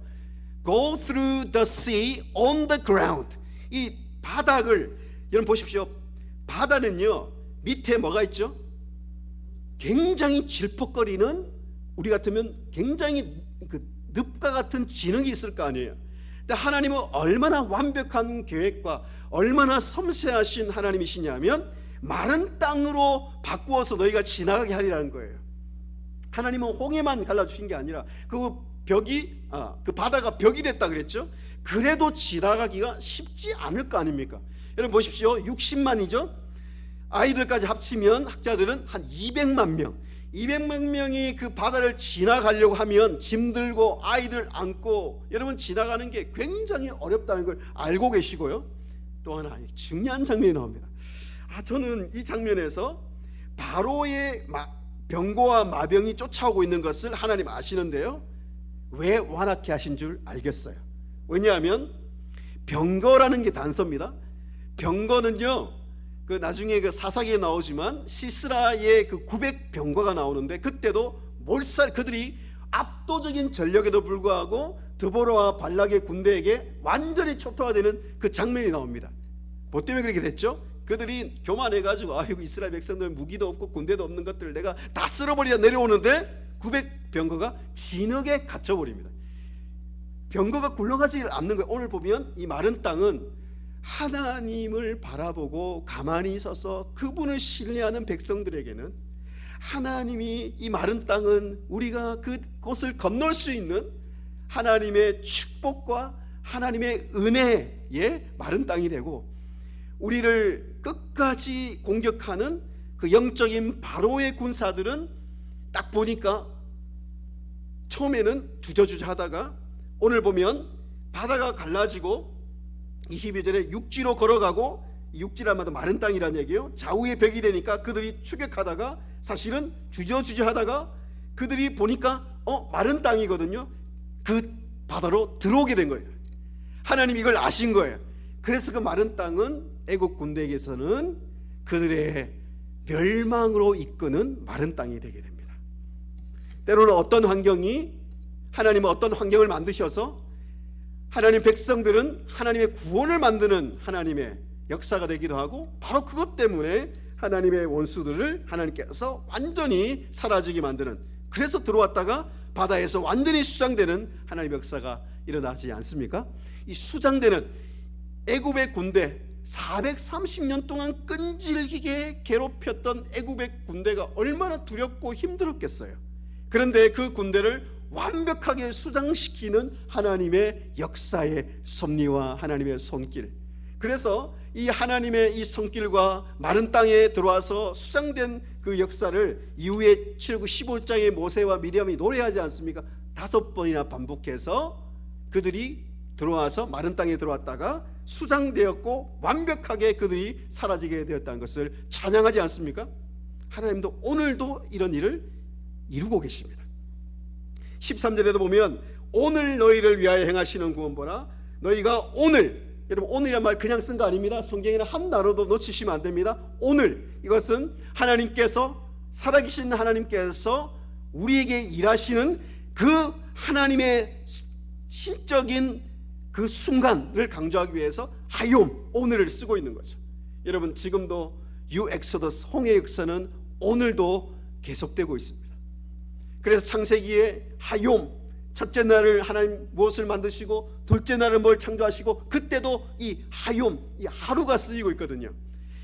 Go through the sea on the ground. 이 바닥을, 여러분 보십시오. 바다는요, 밑에 뭐가 있죠? 굉장히 질퍽거리는, 우리 같으면 굉장히 그 늪과 같은 진흙이 있을 거 아니에요. 근데 하나님은 얼마나 완벽한 계획과 얼마나 섬세하신 하나님이시냐면 마른 땅으로 바꾸어서 너희가 지나가게 하리라는 거예요. 하나님은 홍해만 갈라주신 게 아니라 그 벽이, 그 바다가 벽이 됐다 그랬죠. 그래도 지나가기가 쉽지 않을 거 아닙니까? 여러분 보십시오. 60만이죠. 아이들까지 합치면 학자들은 한 200만 명, 200만 명이 그 바다를 지나가려고 하면 짐 들고 아이들 안고 여러분 지나가는 게 굉장히 어렵다는 걸 알고 계시고요. 또 하나 중요한 장면이 나옵니다. 저는 이 장면에서 바로의 병거와 마병이 쫓아오고 있는 것을 하나님 아시는데요, 왜 완악케 하신 줄 알겠어요. 왜냐하면 병거라는 게 단서입니다. 병거는요, 그 나중에 그 사사기에 나오지만 시스라의 그 900병거가 나오는데 그때도 그들이 압도적인 전력에도 불구하고 드보라와 발락의 군대에게 완전히 초토화되는 그 장면이 나옵니다. 뭐 때문에 그렇게 됐죠? 그들이 교만해가지고 아이고 이스라엘 백성들 무기도 없고 군대도 없는 것들을 내가 다 쓸어버리려 내려오는데 900병거가 진흙에 갇혀버립니다. 병거가 굴러가지 않는 거예요. 오늘 보면 이 마른 땅은 하나님을 바라보고 가만히 서서 그분을 신뢰하는 백성들에게는 하나님이, 이 마른 땅은 우리가 그곳을 건널 수 있는 하나님의 축복과 하나님의 은혜의 마른 땅이 되고, 우리를 끝까지 공격하는 그 영적인 바로의 군사들은 딱 보니까 처음에는 주저주저 하다가 오늘 보면 바다가 갈라지고 22절에 육지로 걸어가고, 육지라마다 마른 땅이라는 얘기예요. 좌우에 벽이 되니까 그들이 추격하다가 사실은 주저주저 하다가 그들이 보니까 마른 땅이거든요. 그 바다로 들어오게 된 거예요. 하나님이 이걸 아신 거예요. 그래서 그 마른 땅은 애국 군대에게서는 그들의 멸망으로 이끄는 마른 땅이 되게 됩니다. 때로는 어떤 환경이, 하나님은 어떤 환경을 만드셔서 하나님 백성들은 하나님의 구원을 만드는 하나님의 역사가 되기도 하고, 바로 그것 때문에 하나님의 원수들을 하나님께서 완전히 사라지게 만드는, 그래서 들어왔다가 바다에서 완전히 수장되는 하나님의 역사가 일어나지 않습니까? 이 수장되는 애굽의 군대, 430년 동안 끈질기게 괴롭혔던 애굽의 군대가 얼마나 두렵고 힘들었겠어요. 그런데 그 군대를 완벽하게 수장시키는 하나님의 역사의 섭리와 하나님의 손길, 그래서 이 하나님의 이 손길과 마른 땅에 들어와서 수장된 그 역사를 이후에 출애굽 15장의 모세와 미리암이 노래하지 않습니까? 5번이나 반복해서 그들이 들어와서 마른 땅에 들어왔다가 수장되었고 완벽하게 그들이 사라지게 되었다는 것을 찬양하지 않습니까? 하나님도 오늘도 이런 일을 이루고 계십니다. 13절에도 보면 오늘 너희를 위하여 행하시는 구원 보라. 너희가 오늘, 여러분 오늘이란 말 그냥 쓴 거 아닙니다. 성경에는 한 단어도 놓치시면 안 됩니다. 오늘, 이것은 하나님께서, 살아계신 하나님께서 우리에게 일하시는 그 하나님의 실적인 그 순간을 강조하기 위해서 하욤, 오늘을 쓰고 있는 거죠. 여러분 지금도 유 엑소더스 홍해 역사는 오늘도 계속되고 있습니다. 그래서 창세기에 하욤, 첫째 날을 하나님 무엇을 만드시고 둘째 날은 뭘 창조하시고, 그때도 이 하욤, 이 하루가 쓰이고 있거든요.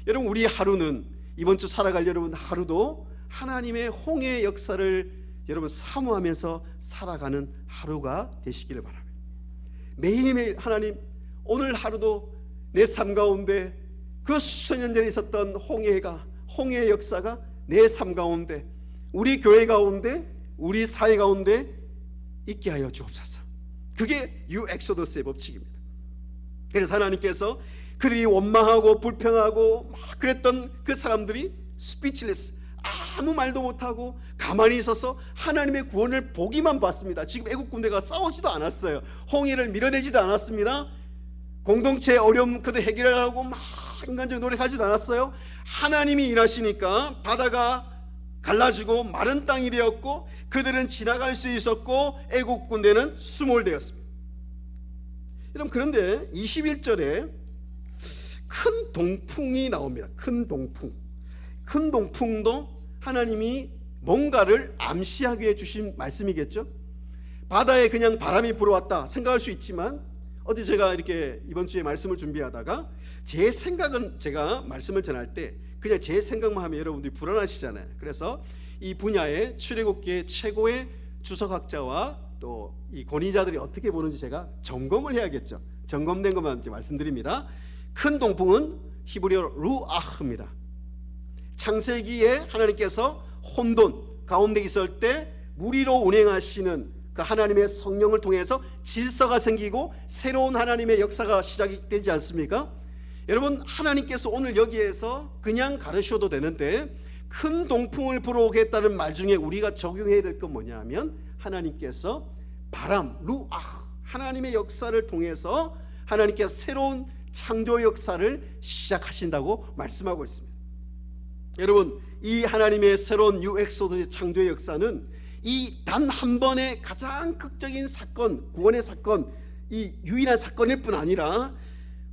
여러분 우리 하루는, 이번 주 살아갈 여러분 하루도 하나님의 홍해 역사를 여러분 사모하면서 살아가는 하루가 되시기를 바랍니다. 매일매일 하나님, 오늘 하루도 내 삶 가운데 그 수천 년 전에 있었던 홍해의 역사가 내 삶 가운데, 우리 교회 가운데, 우리 사회 가운데 있게 하여 주옵소서. 그게 유 엑소더스의 법칙입니다. 그래서 하나님께서 그들이 원망하고 불평하고 막 그랬던 그 사람들이 스피치레스, 아무 말도 못하고 가만히 있어서 하나님의 구원을 보기만 봤습니다. 지금 애국 군대가 싸우지도 않았어요. 홍해를 밀어내지도 않았습니다. 공동체 어려움 그들 해결하려고 막 인간적으로 노력하지도 않았어요. 하나님이 일하시니까 바다가 갈라지고 마른 땅이 되었고, 그들은 지나갈 수 있었고, 애국 군대는 수몰되었습니다. 여러분 그런데 21절에 큰 동풍이 나옵니다. 큰 동풍. 큰 동풍도 하나님이 뭔가를 암시하게 위해 주신 말씀이겠죠. 바다에 그냥 바람이 불어왔다 생각할 수 있지만, 어제 제가 이렇게 이번 주에 말씀을 준비하다가 제 생각은, 제가 말씀을 전할 때 그냥 제 생각만 하면 여러분들이 불안하시잖아요. 그래서 이 분야의 출애굽계 최고의 주석학자와 또 이 권위자들이 어떻게 보는지 제가 점검을 해야겠죠. 점검된 것만 이렇게 말씀드립니다. 큰 동풍은 히브리어 루아흐입니다. 창세기에 하나님께서 혼돈 가운데 있을 때 무리로 운행하시는 그 하나님의 성령을 통해서 질서가 생기고 새로운 하나님의 역사가 시작이 되지 않습니까? 여러분 하나님께서 오늘 여기에서 그냥 가르쳐도 되는데, 큰 동풍을 불어오게 했다는 말 중에 우리가 적용해야 될 건 뭐냐 하면, 하나님께서 바람, 루아, 하나님의 역사를 통해서 하나님께서 새로운 창조 역사를 시작하신다고 말씀하고 있습니다. 여러분 이 하나님의 새로운 뉴 엑소더스의 창조의 역사는 이 단 한 번의 가장 극적인 사건, 구원의 사건, 이 유일한 사건일 뿐 아니라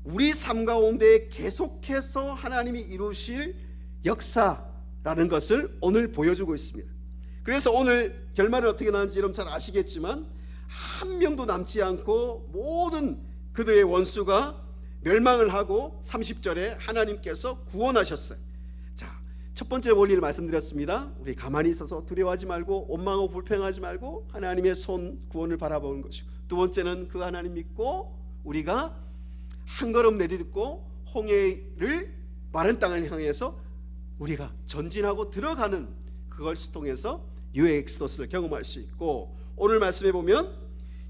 우리 삶 가운데 계속해서 하나님이 이루실 역사라는 것을 오늘 보여주고 있습니다. 그래서 오늘 결말은 어떻게 나는지 여러분 잘 아시겠지만, 한 명도 남지 않고 모든 그들의 원수가 멸망을 하고 30절에 하나님께서 구원하셨어요. 자, 첫 번째 원리를 말씀드렸습니다. 우리 가만히 있어서 두려워하지 말고 원망하고 불평하지 말고 하나님의 손 구원을 바라보는 것이고, 두 번째는 그 하나님 믿고 우리가 한 걸음 내딛고 홍해를 마른 땅을 향해서 우리가 전진하고 들어가는 그걸 통해서 유의 엑소더스를 경험할 수 있고, 오늘 말씀에 보면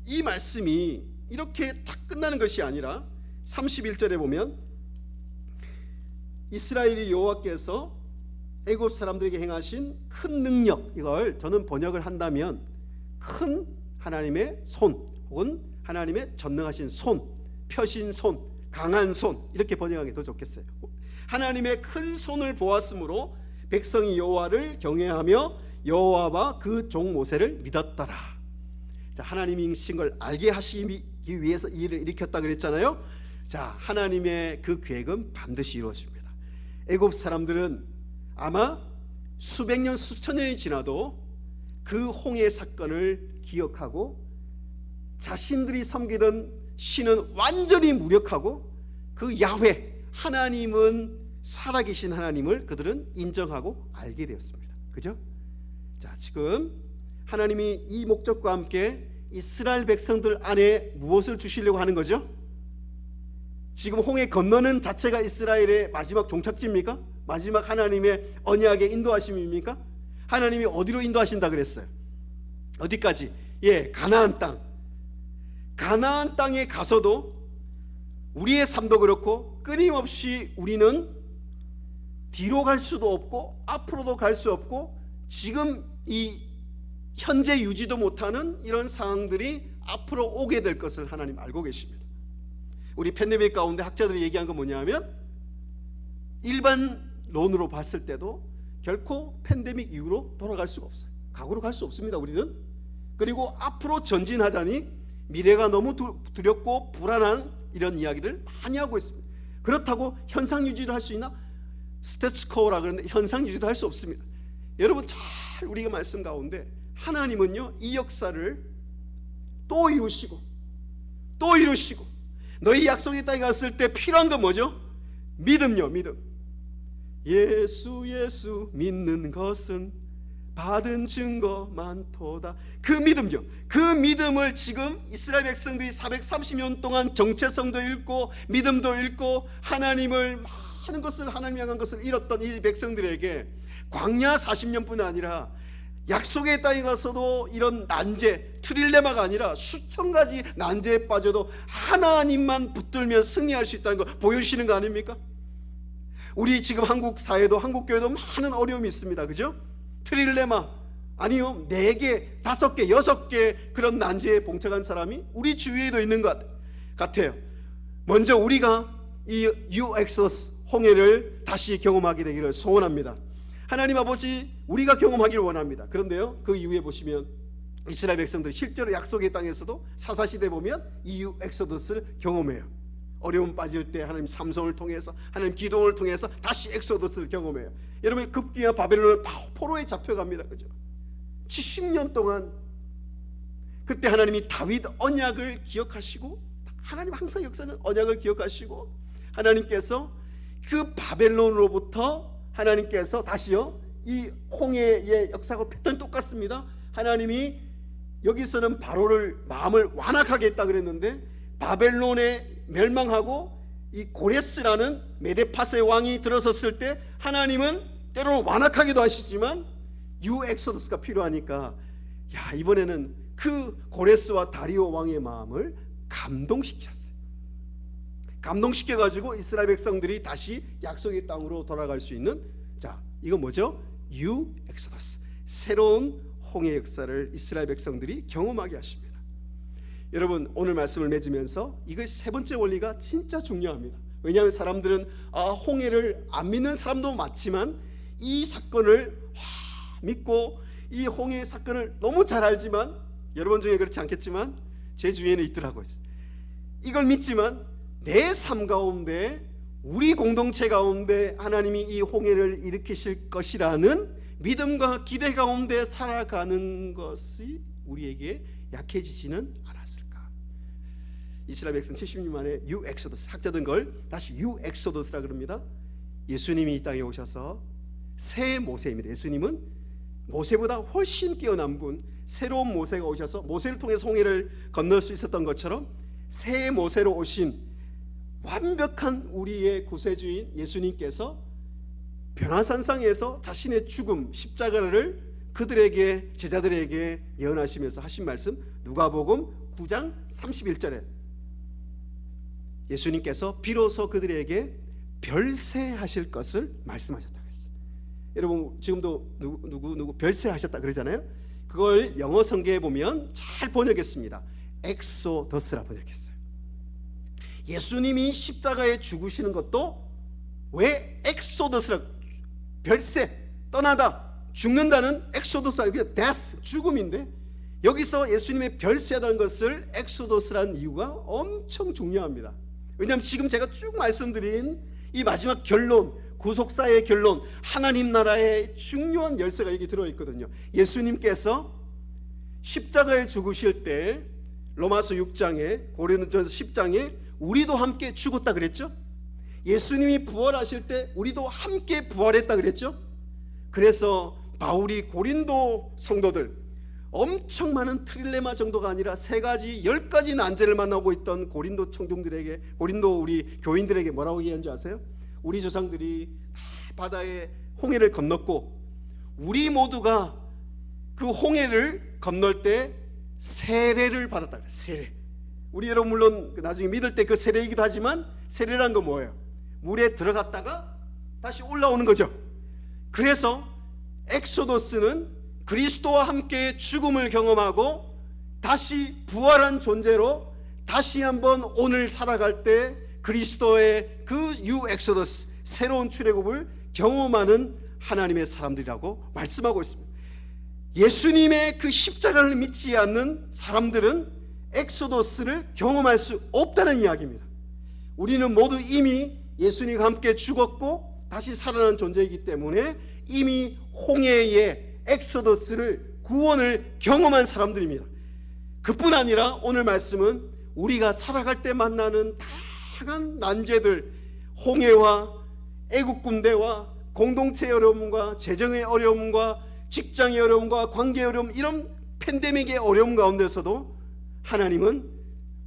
이 말씀이 이렇게 딱 끝나는 것이 아니라 31절에 보면 이스라엘이 여호와께서 애굽 사람들에게 행하신 큰 능력, 이걸 저는 번역을 한다면 큰 하나님의 손 혹은 하나님의 전능하신 손, 펴신 손, 강한 손, 이렇게 번역하는 게 더 좋겠어요. 하나님의 큰 손을 보았으므로 백성이 여호와를 경외하며 여호와와 그 종 모세를 믿었더라. 자, 하나님이신 걸 알게 하시기 위해서 이 일을 일으켰다 그랬잖아요. 자, 하나님의 그 계획은 반드시 이루어집니다. 애굽 사람들은 아마 수백 년 수천 년이 지나도 그 홍해 사건을 기억하고 자신들이 섬기던 신은 완전히 무력하고 그 야훼 하나님은 살아계신 하나님을 그들은 인정하고 알게 되었습니다. 그죠? 자, 지금 하나님이 이 목적과 함께 이스라엘 백성들 안에 무엇을 주시려고 하는 거죠? 지금 홍해 건너는 자체가 이스라엘의 마지막 종착지입니까? 마지막 하나님의 언약의 인도하심입니까? 하나님이 어디로 인도하신다 그랬어요? 어디까지? 예, 가나안 땅. 가나안 땅에 가서도 우리의 삶도 그렇고 끊임없이 우리는 뒤로 갈 수도 없고 앞으로도 갈 수 없고 지금 이 현재 유지도 못하는 이런 상황들이 앞으로 오게 될 것을 하나님 알고 계십니다. 우리 팬데믹 가운데 학자들이 얘기한 건 뭐냐면 일반론으로 봤을 때도 결코 팬데믹 이후로 돌아갈 수가 없어요. 과거로 갈 수 없습니다. 우리는. 그리고 앞으로 전진하자니 미래가 너무 두렵고 불안한 이런 이야기를 많이 하고 있습니다. 그렇다고 현상 유지를 할 수 있나? 스태츠코라 그러는데 현상 유지도 할 수 없습니다. 여러분 잘 우리가 말씀 가운데 하나님은요 이 역사를 또 이루시고 또 이루시고 너희 약속의 땅에 갔을 때 필요한 건 뭐죠? 믿음요. 믿음. 예수 믿는 것은 받은 증거 많도다. 그 믿음요. 그 믿음을 지금 이스라엘 백성들이 430년 동안 정체성도 잃고 믿음도 잃고 하나님을 많은 것을 하나님 향한 것을 잃었던 이 백성들에게 광야 40년뿐 아니라 약속의 땅에 가서도 이런 난제, 트릴레마가 아니라 수천 가지 난제에 빠져도 하나님만 붙들면 승리할 수 있다는 거 보여주시는 거 아닙니까? 우리 지금 한국 사회도 한국 교회도 많은 어려움이 있습니다. 그죠? 트릴레마 아니요 4개, 5개, 6개 그런 난제에 봉착한 사람이 우리 주위에도 있는 것 같아요. 먼저 우리가 이 유엑소스 홍해를 다시 경험하게 되기를 소원합니다. 하나님 아버지 우리가 경험하기를 원합니다. 그런데요 그 이후에 보시면 이스라엘 백성들이 실제로 약속의 땅에서도 사사시대 보면 이 유엑소더스를 경험해요. 어려움 빠질 때 하나님 삼손을 통해서 하나님 기도를 통해서 다시 엑소더스를 경험해요. 여러분 급기야 바벨론 포로에 잡혀갑니다. 그죠? 70년 동안 그때 하나님이 다윗 언약을 기억하시고 하나님 항상 역사는 언약을 기억하시고 하나님께서 그 바벨론으로부터 하나님께서 다시요 이 홍해의 역사가 패턴이 똑같습니다. 하나님이 여기서는 바로를 마음을 완악하게 했다 그랬는데 바벨론에 멸망하고 이 고레스라는 메데파스의 왕이 들어섰을 때 하나님은 때로는 완악하기도 하시지만 유엑소더스가 필요하니까 야 이번에는 그 고레스와 다리오 왕의 마음을 감동시켰어요. 감동시켜가지고 이스라엘 백성들이 다시 약속의 땅으로 돌아갈 수 있는 자 이건 뭐죠? 유엑소더스 새로운 홍해 역사를 이스라엘 백성들이 경험하게 하십니다. 여러분 오늘 말씀을 맺으면서 이거 세 번째 원리가 진짜 중요합니다. 왜냐하면 사람들은 홍해를 안 믿는 사람도 많지만 이 사건을 믿고 이 홍해 사건을 너무 잘 알지만 여러분 중에 그렇지 않겠지만 제 주위에는 있더라고요. 이걸 믿지만 내 삶 가운데 우리 공동체 가운데 하나님이 이 홍해를 일으키실 것이라는 믿음과 기대 가운데 살아가는 것이 우리에게 약해지지는 않았을까? 이스라엘 백성 70년 만에 유엑소더스 학자들 걸 다시 유엑소더스라 그럽니다. 예수님이 이 땅에 오셔서 새 모세입니다. 예수님은 모세보다 훨씬 뛰어난 분 새로운 모세가 오셔서 모세를 통해서 홍해를 건널 수 있었던 것처럼 새 모세로 오신 완벽한 우리의 구세주인 예수님께서 변화산상에서 자신의 죽음 십자가를 그들에게 제자들에게 예언하시면서 하신 말씀 누가복음 9장 31절에 예수님께서 비로소 그들에게 별세하실 것을 말씀하셨다고 했어요. 여러분 지금도 누구 별세하셨다 그러잖아요. 그걸 영어 성경에 보면 잘 번역했습니다. 엑소더스라 번역했어요. 예수님이 십자가에 죽으시는 것도 왜 엑소더스라 별세 떠나다 죽는다는 엑소더스가 death 죽음인데 여기서 예수님의 별세하다는 것을 엑소더스라는 이유가 엄청 중요합니다. 왜냐하면 지금 제가 쭉 말씀드린 이 마지막 결론 구속사의 결론 하나님 나라의 중요한 열쇠가 여기 들어있거든요. 예수님께서 십자가에 죽으실 때 로마서 6장에 고린도전서 10장에 우리도 함께 죽었다 그랬죠. 예수님이 부활하실 때 우리도 함께 부활했다 그랬죠. 그래서 바울이 고린도 성도들 엄청 많은 트릴레마 정도가 아니라 3가지 10가지 난제를 만나고 있던 고린도 청중들에게 고린도 우리 교인들에게 뭐라고 얘기한 줄 아세요? 우리 조상들이 다 바다에 홍해를 건넜고 우리 모두가 그 홍해를 건널 때 세례를 받았다 그래요. 세례. 우리 여러분 물론 나중에 믿을 때 그 세례이기도 하지만 세례란 건 뭐예요? 물에 들어갔다가 다시 올라오는 거죠. 그래서 엑소더스는 그리스도와 함께 죽음을 경험하고 다시 부활한 존재로 다시 한번 오늘 살아갈 때 그리스도의 그 뉴 엑소더스, 새로운 출애굽을 경험하는 하나님의 사람들이라고 말씀하고 있습니다. 예수님의 그 십자가를 믿지 않는 사람들은 엑소더스를 경험할 수 없다는 이야기입니다. 우리는 모두 이미 예수님과 함께 죽었고 다시 살아난 존재이기 때문에 이미 홍해의 엑소더스를, 구원을 경험한 사람들입니다. 그뿐 아니라 오늘 말씀은 우리가 살아갈 때 만나는 다양한 난제들, 홍해와 애국 군대와 공동체의 어려움과 재정의 어려움과 직장의 어려움과 관계의 어려움, 이런 팬데믹의 어려움 가운데서도 하나님은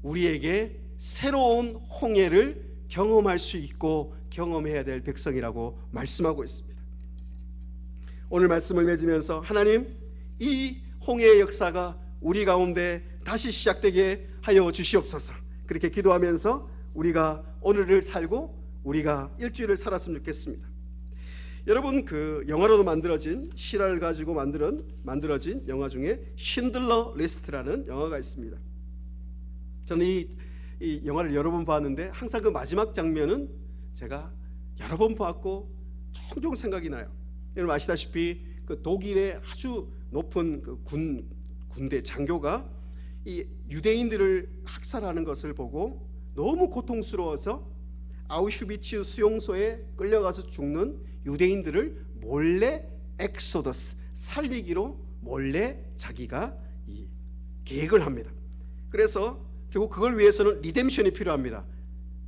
우리에게 새로운 홍해를 경험할 수 있고 경험해야 될 백성이라고 말씀하고 있습니다. 오늘 말씀을 맺으면서 하나님, 이 홍해의 역사가 우리 가운데 다시 시작되게 하여 주시옵소서. 그렇게 기도하면서 우리가 오늘을 살고 우리가 일주일을 살았으면 좋겠습니다. 여러분, 그 영화로도 만들어진 실화를 가지고 만들어진 영화 중에 신들러 리스트라는 영화가 있습니다. 저는 이 영화를 여러 번 봤는데 항상 그 마지막 장면은 제가 여러 번 봤고 종종 생각이 나요. 여러분 아시다시피 그 독일의 아주 높은 그 군대 장교가 이 유대인들을 학살하는 것을 보고 너무 고통스러워서 아우슈비츠 수용소에 끌려가서 죽는 유대인들을 몰래 엑소더스, 살리기로 몰래 자기가 이 계획을 합니다. 그래서 결국 그걸 위해서는 리뎀션이 필요합니다.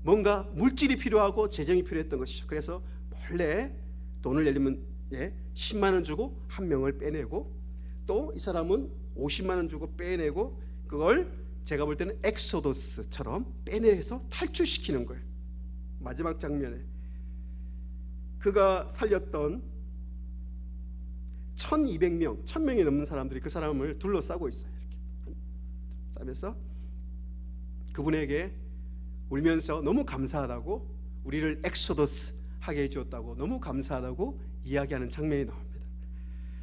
뭔가 물질이 필요하고 재정이 필요했던 것이죠. 그래서 몰래 돈을 예를 들면 10만 원 주고 한 명을 빼내고, 또 이 사람은 50만 원 주고 빼내고, 그걸 제가 볼 때는 엑소더스처럼 빼내서 탈출시키는 거예요. 마지막 장면에 그가 살렸던 1200명, 1000명이 넘는 사람들이 그 사람을 둘러싸고 있어요. 이렇게 싸면서 그분에게 울면서 너무 감사하다고, 우리를 엑소더스 하게 해주었다고, 너무 감사하다고 이야기하는 장면이 나옵니다.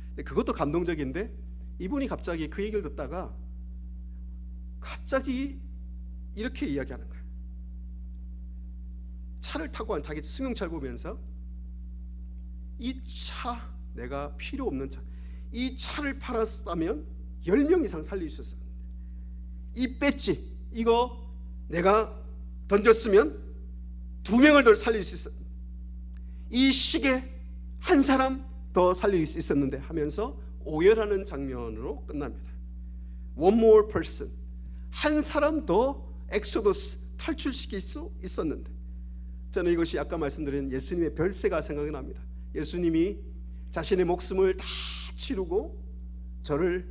근데 그것도 감동적인데, 이분이 갑자기 그 얘기를 듣다가 갑자기 이렇게 이야기하는 거예요. 차를 타고 한 자기 승용차를 보면서, 이 차, 내가 필요 없는 차, 이 차를 팔았다면 10명 이상 살릴 수 있었는데, 이 배지, 이거 내가 던졌으면 2명을 더 살릴 수 있었는데, 이 시계 한 사람 더 살릴 수 있었는데 하면서 오열하는 장면으로 끝납니다. One more person, 한 사람 더 엑소더스 탈출시킬 수 있었는데, 저는 이것이 아까 말씀드린 예수님의 별세가 생각이 납니다. 예수님이 자신의 목숨을 다 치르고 저를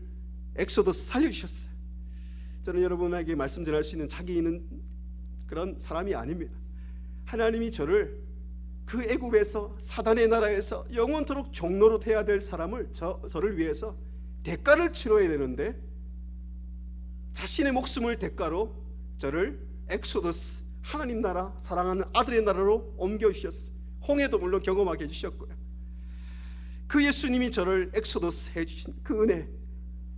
엑소더스 살려주셨어요. 저는 여러분에게 말씀 전할 수 있는 자기 있는 그런 사람이 아닙니다. 하나님이 저를 그 애굽에서, 사단의 나라에서 영원토록 종로로 돼야 될 사람을 저를 위해서 대가를 치러야 되는데, 자신의 목숨을 대가로 저를 엑소더스, 하나님 나라, 사랑하는 아들의 나라로 옮겨주셨어요. 홍해도 물론 경험하게 해주셨고요. 그 예수님이 저를 엑소더스 해주신 그 은혜,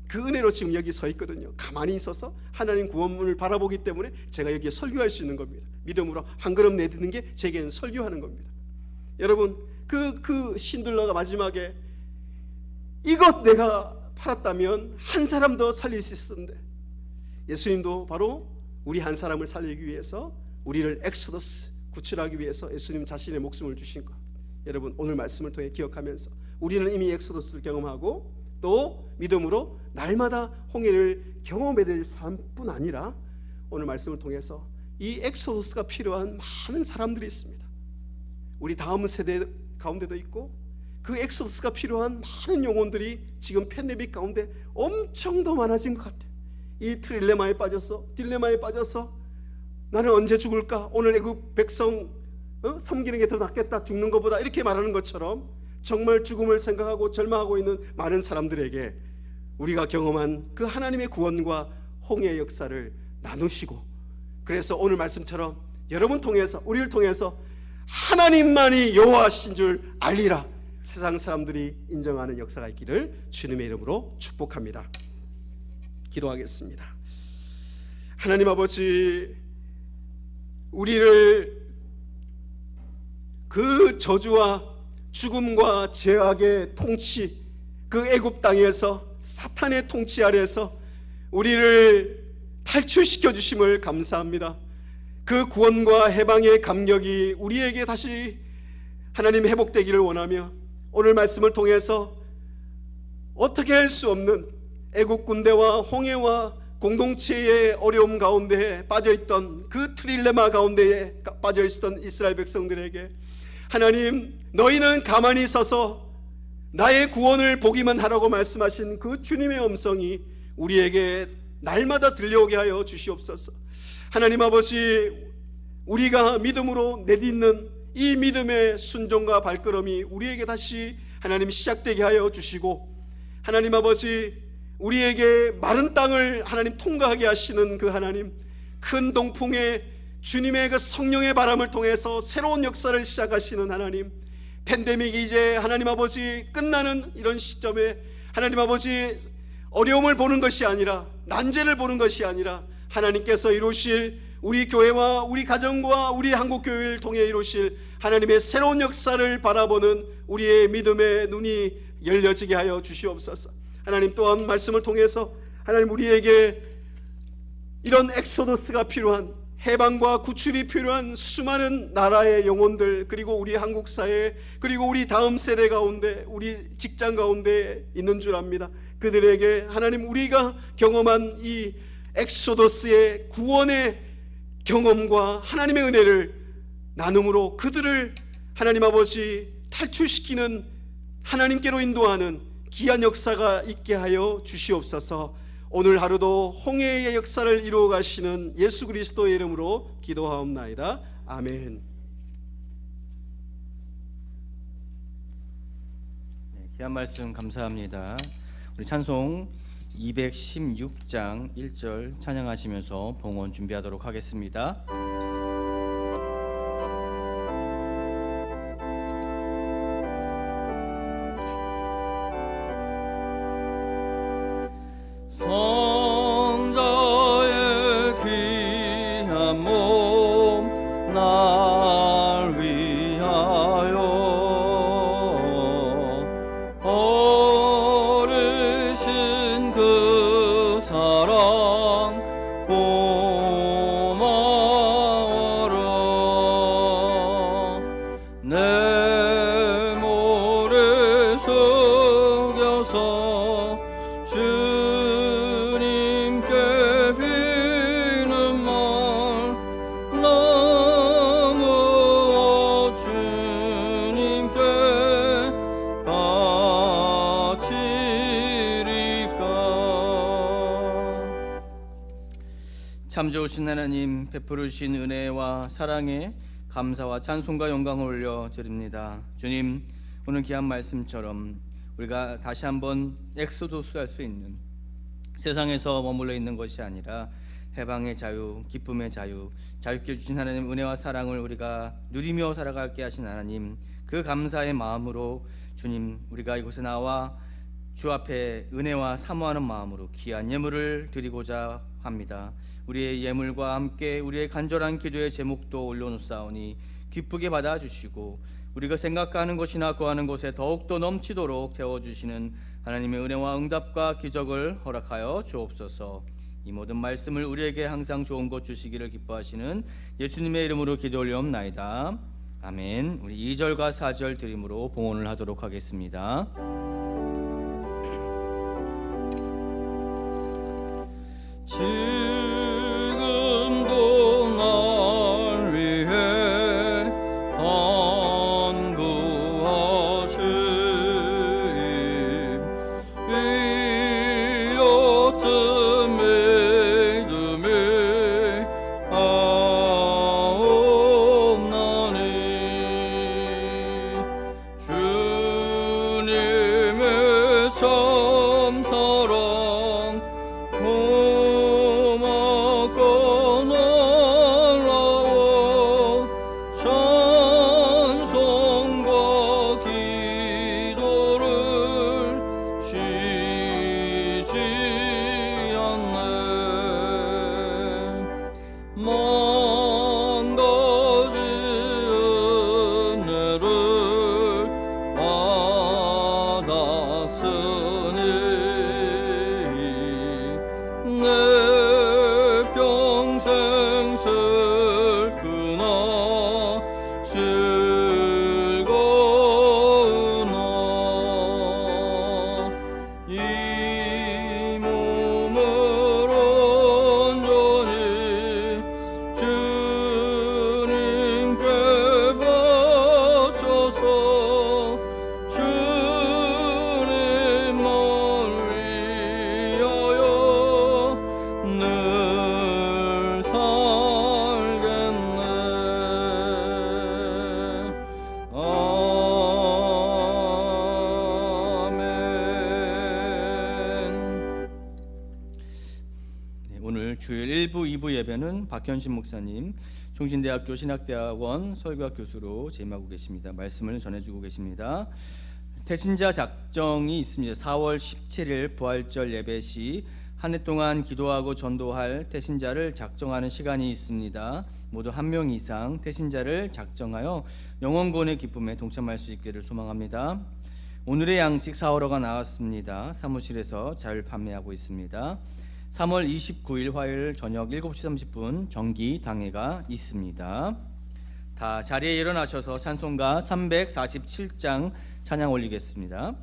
그 은혜로 지금 여기 서 있거든요. 가만히 있어서 하나님 구원문을 바라보기 때문에 제가 여기에 설교할 수 있는 겁니다. 믿음으로 한 걸음 내딛는 게 제게는 설교하는 겁니다. 여러분, 그 신들러가 마지막에 이것 내가 팔았다면 한 사람 더 살릴 수 있었는데, 예수님도 바로 우리 한 사람을 살리기 위해서, 우리를 엑소더스 구출하기 위해서 예수님 자신의 목숨을 주신 것, 여러분 오늘 말씀을 통해 기억하면서 우리는 이미 엑소더스를 경험하고 또 믿음으로 날마다 홍해를 경험해야 될 사람뿐 아니라 오늘 말씀을 통해서 이 엑소더스가 필요한 많은 사람들이 있습니다. 우리 다음 세대 가운데도 있고, 그 엑소더스가 필요한 많은 영혼들이 지금 팬데믹 가운데 엄청 더 많아진 것 같아요. 이 딜레마에 빠져서 나는 언제 죽을까? 오늘 애국 백성 섬기는 게 더 낫겠다, 죽는 것보다, 이렇게 말하는 것처럼 정말 죽음을 생각하고 절망하고 있는 많은 사람들에게 우리가 경험한 그 하나님의 구원과 홍해의 역사를 나누시고, 그래서 오늘 말씀처럼 여러분 통해서, 우리를 통해서 하나님만이 여호와신 줄 알리라, 세상 사람들이 인정하는 역사가 있기를 주님의 이름으로 축복합니다. 기도하겠습니다. 하나님 아버지, 우리를 그 저주와 죽음과 죄악의 통치, 그 애굽 땅에서 사탄의 통치 아래에서 우리를 탈출시켜 주심을 감사합니다. 그 구원과 해방의 감격이 우리에게 다시 하나님 회복되기를 원하며, 오늘 말씀을 통해서 어떻게 할 수 없는 애국 군대와 홍해와 공동체의 어려움 가운데에 빠져있던 그 트릴레마 가운데에 빠져있었던 이스라엘 백성들에게 하나님, 너희는 가만히 서서 나의 구원을 보기만 하라고 말씀하신 그 주님의 음성이 우리에게 날마다 들려오게 하여 주시옵소서. 하나님 아버지, 우리가 믿음으로 내딛는 이 믿음의 순종과 발걸음이 우리에게 다시 하나님 시작되게 하여 주시고, 하나님 아버지, 우리에게 마른 땅을 하나님 통과하게 하시는 그 하나님, 큰 동풍에 주님의 그 성령의 바람을 통해서 새로운 역사를 시작하시는 하나님, 팬데믹이 이제 하나님 아버지 끝나는 이런 시점에 하나님 아버지 어려움을 보는 것이 아니라, 난제를 보는 것이 아니라 하나님께서 이루실 우리 교회와 우리 가정과 우리 한국교회를 통해 이루실 하나님의 새로운 역사를 바라보는 우리의 믿음의 눈이 열려지게 하여 주시옵소서. 하나님 또한 말씀을 통해서 하나님 우리에게 이런 엑소더스가 필요한, 해방과 구출이 필요한 수많은 나라의 영혼들, 그리고 우리 한국 사회, 그리고 우리 다음 세대 가운데, 우리 직장 가운데 있는 줄 압니다. 그들에게 하나님 우리가 경험한 이 엑소더스의 구원의 경험과 하나님의 은혜를 나눔으로 그들을 하나님 아버지 탈출시키는, 하나님께로 인도하는 귀한 역사가 있게 하여 주시옵소서. 오늘 하루도 홍해의 역사를 이루어 가시는 예수 그리스도의 이름으로 기도하옵나이다. 아멘. 귀한 말씀 감사합니다. 우리 찬송 216장 1절 찬양하시면서 봉헌 준비하도록 하겠습니다. 성자의 귀한 몸 날 위하여 버리신 그 사랑 고마워라. 내 모래 속여서 주님께 비는 말 너무 주님께 바치리까. 참 좋으신 하나님, 베풀으신 은혜와 사랑에 감사와 찬송과 영광을 올려 드립니다. 주님, 오늘 귀한 말씀처럼 우리가 다시 한번 엑소도스 할 수 있는, 세상에서 머물러 있는 것이 아니라 해방의 자유, 기쁨의 자유, 자유케 주신 하나님 은혜와 사랑을 우리가 누리며 살아가게 하신 하나님, 그 감사의 마음으로 주님, 우리가 이곳에 나와 주 앞에 은혜와 사모하는 마음으로 귀한 예물을 드리고자 합니다. 우리의 예물과 함께 우리의 간절한 기도의 제목도 올려놓사오니 기쁘게 받아주시고, 우리가 생각하는 것이나 구하는 것에 더욱더 넘치도록 채워주시는 하나님의 은혜와 응답과 기적을 허락하여 주옵소서. 이 모든 말씀을 우리에게 항상 좋은 것 주시기를 기뻐하시는 예수님의 이름으로 기도 올려옵나이다. 아멘. 우리 2절과 4절 드림으로 봉헌을 하도록 하겠습니다. 지금도 날 위해 간구하시니 이 어떤 믿음이 아옵나니 주님 1부, 2부 예배는 박현신 목사님, 종신대학교 신학대학원 설교학 교수로 재임하고 계십니다. 말씀을 전해주고 계십니다. 태신자 작정이 있습니다. 4월 17일 부활절 예배 시 한 해 동안 기도하고 전도할 태신자를 작정하는 시간이 있습니다. 모두 한 명 이상 태신자를 작정하여 영원구원의 기쁨에 동참할 수 있기를 소망합니다. 오늘의 양식 사오러가 나왔습니다. 사무실에서 잘 판매하고 있습니다. 3월 29일 화요일 저녁 7시 30분 정기 당회가 있습니다. 다 자리에 일어나셔서 찬송가 347장 찬양 올리겠습니다.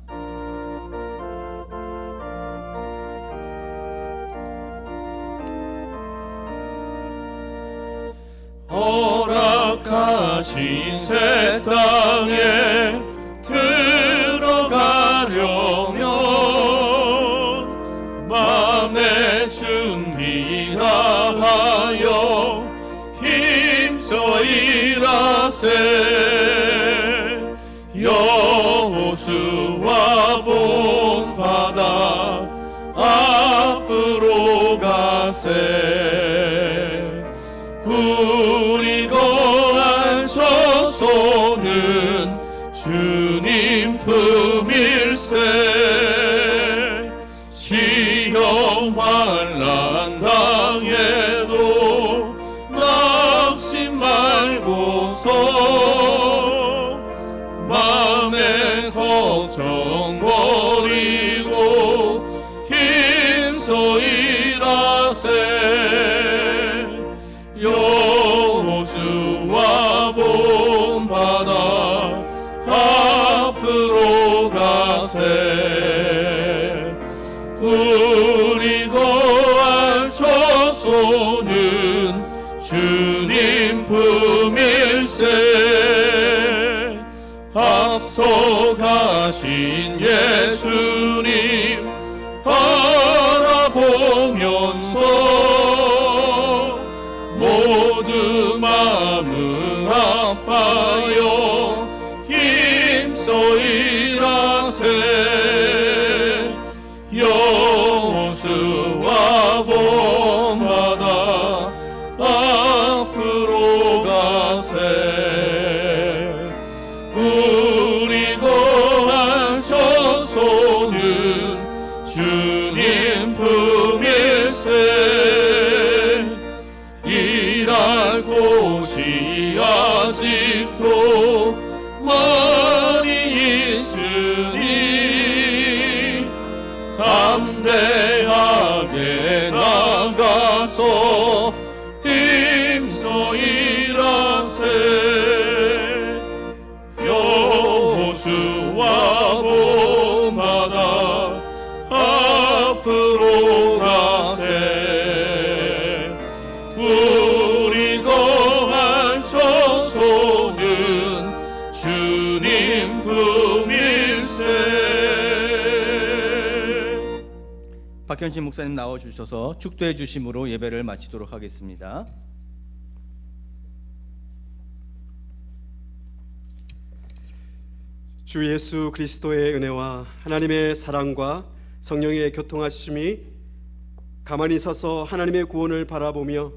허락하신 새 땅에 들어가려면 마음의 준비하여 힘써 일하세. 여호수아 본 바다 앞으로 가세. 우리 거한 처소는 주님 품일세. 시험 환난 당해도 낙심 말고서 마음의 걱정 버리고 힘써 일하세. 여호수아 본 바다 앞으로 가세. 우리 거할 처소는 주님 품일세. 앞서 가신 예수님 바라보면서 모두 마음은 아파요 힘써 일하세. 여호수아 본 바다 앞으로 가세. 우리 거할 처소는 주님 품일세. 일할 곳이 아직도 많이 있으니 담대하게 나가서 힘써 일하세. 여호수아 본 바다 앞으로 가세. 우리 거할 처소는 주님 품일세. 박현신 목사님 나와주셔서 축도해 주심으로 예배를 마치도록 하겠습니다. 주 예수 그리스도의 은혜와 하나님의 사랑과 성령의 교통하심이 가만히 서서 하나님의 구원을 바라보며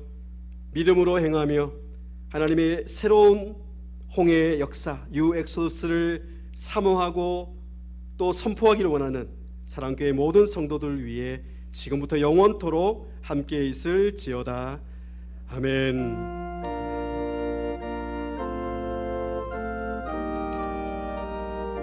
믿음으로 행하며 하나님의 새로운 홍해의 역사 뉴 엑소더스를 사모하고 또 선포하기를 원하는 사랑교회 모든 성도들 위해 지금부터 영원토록 함께 있을지어다. 아멘.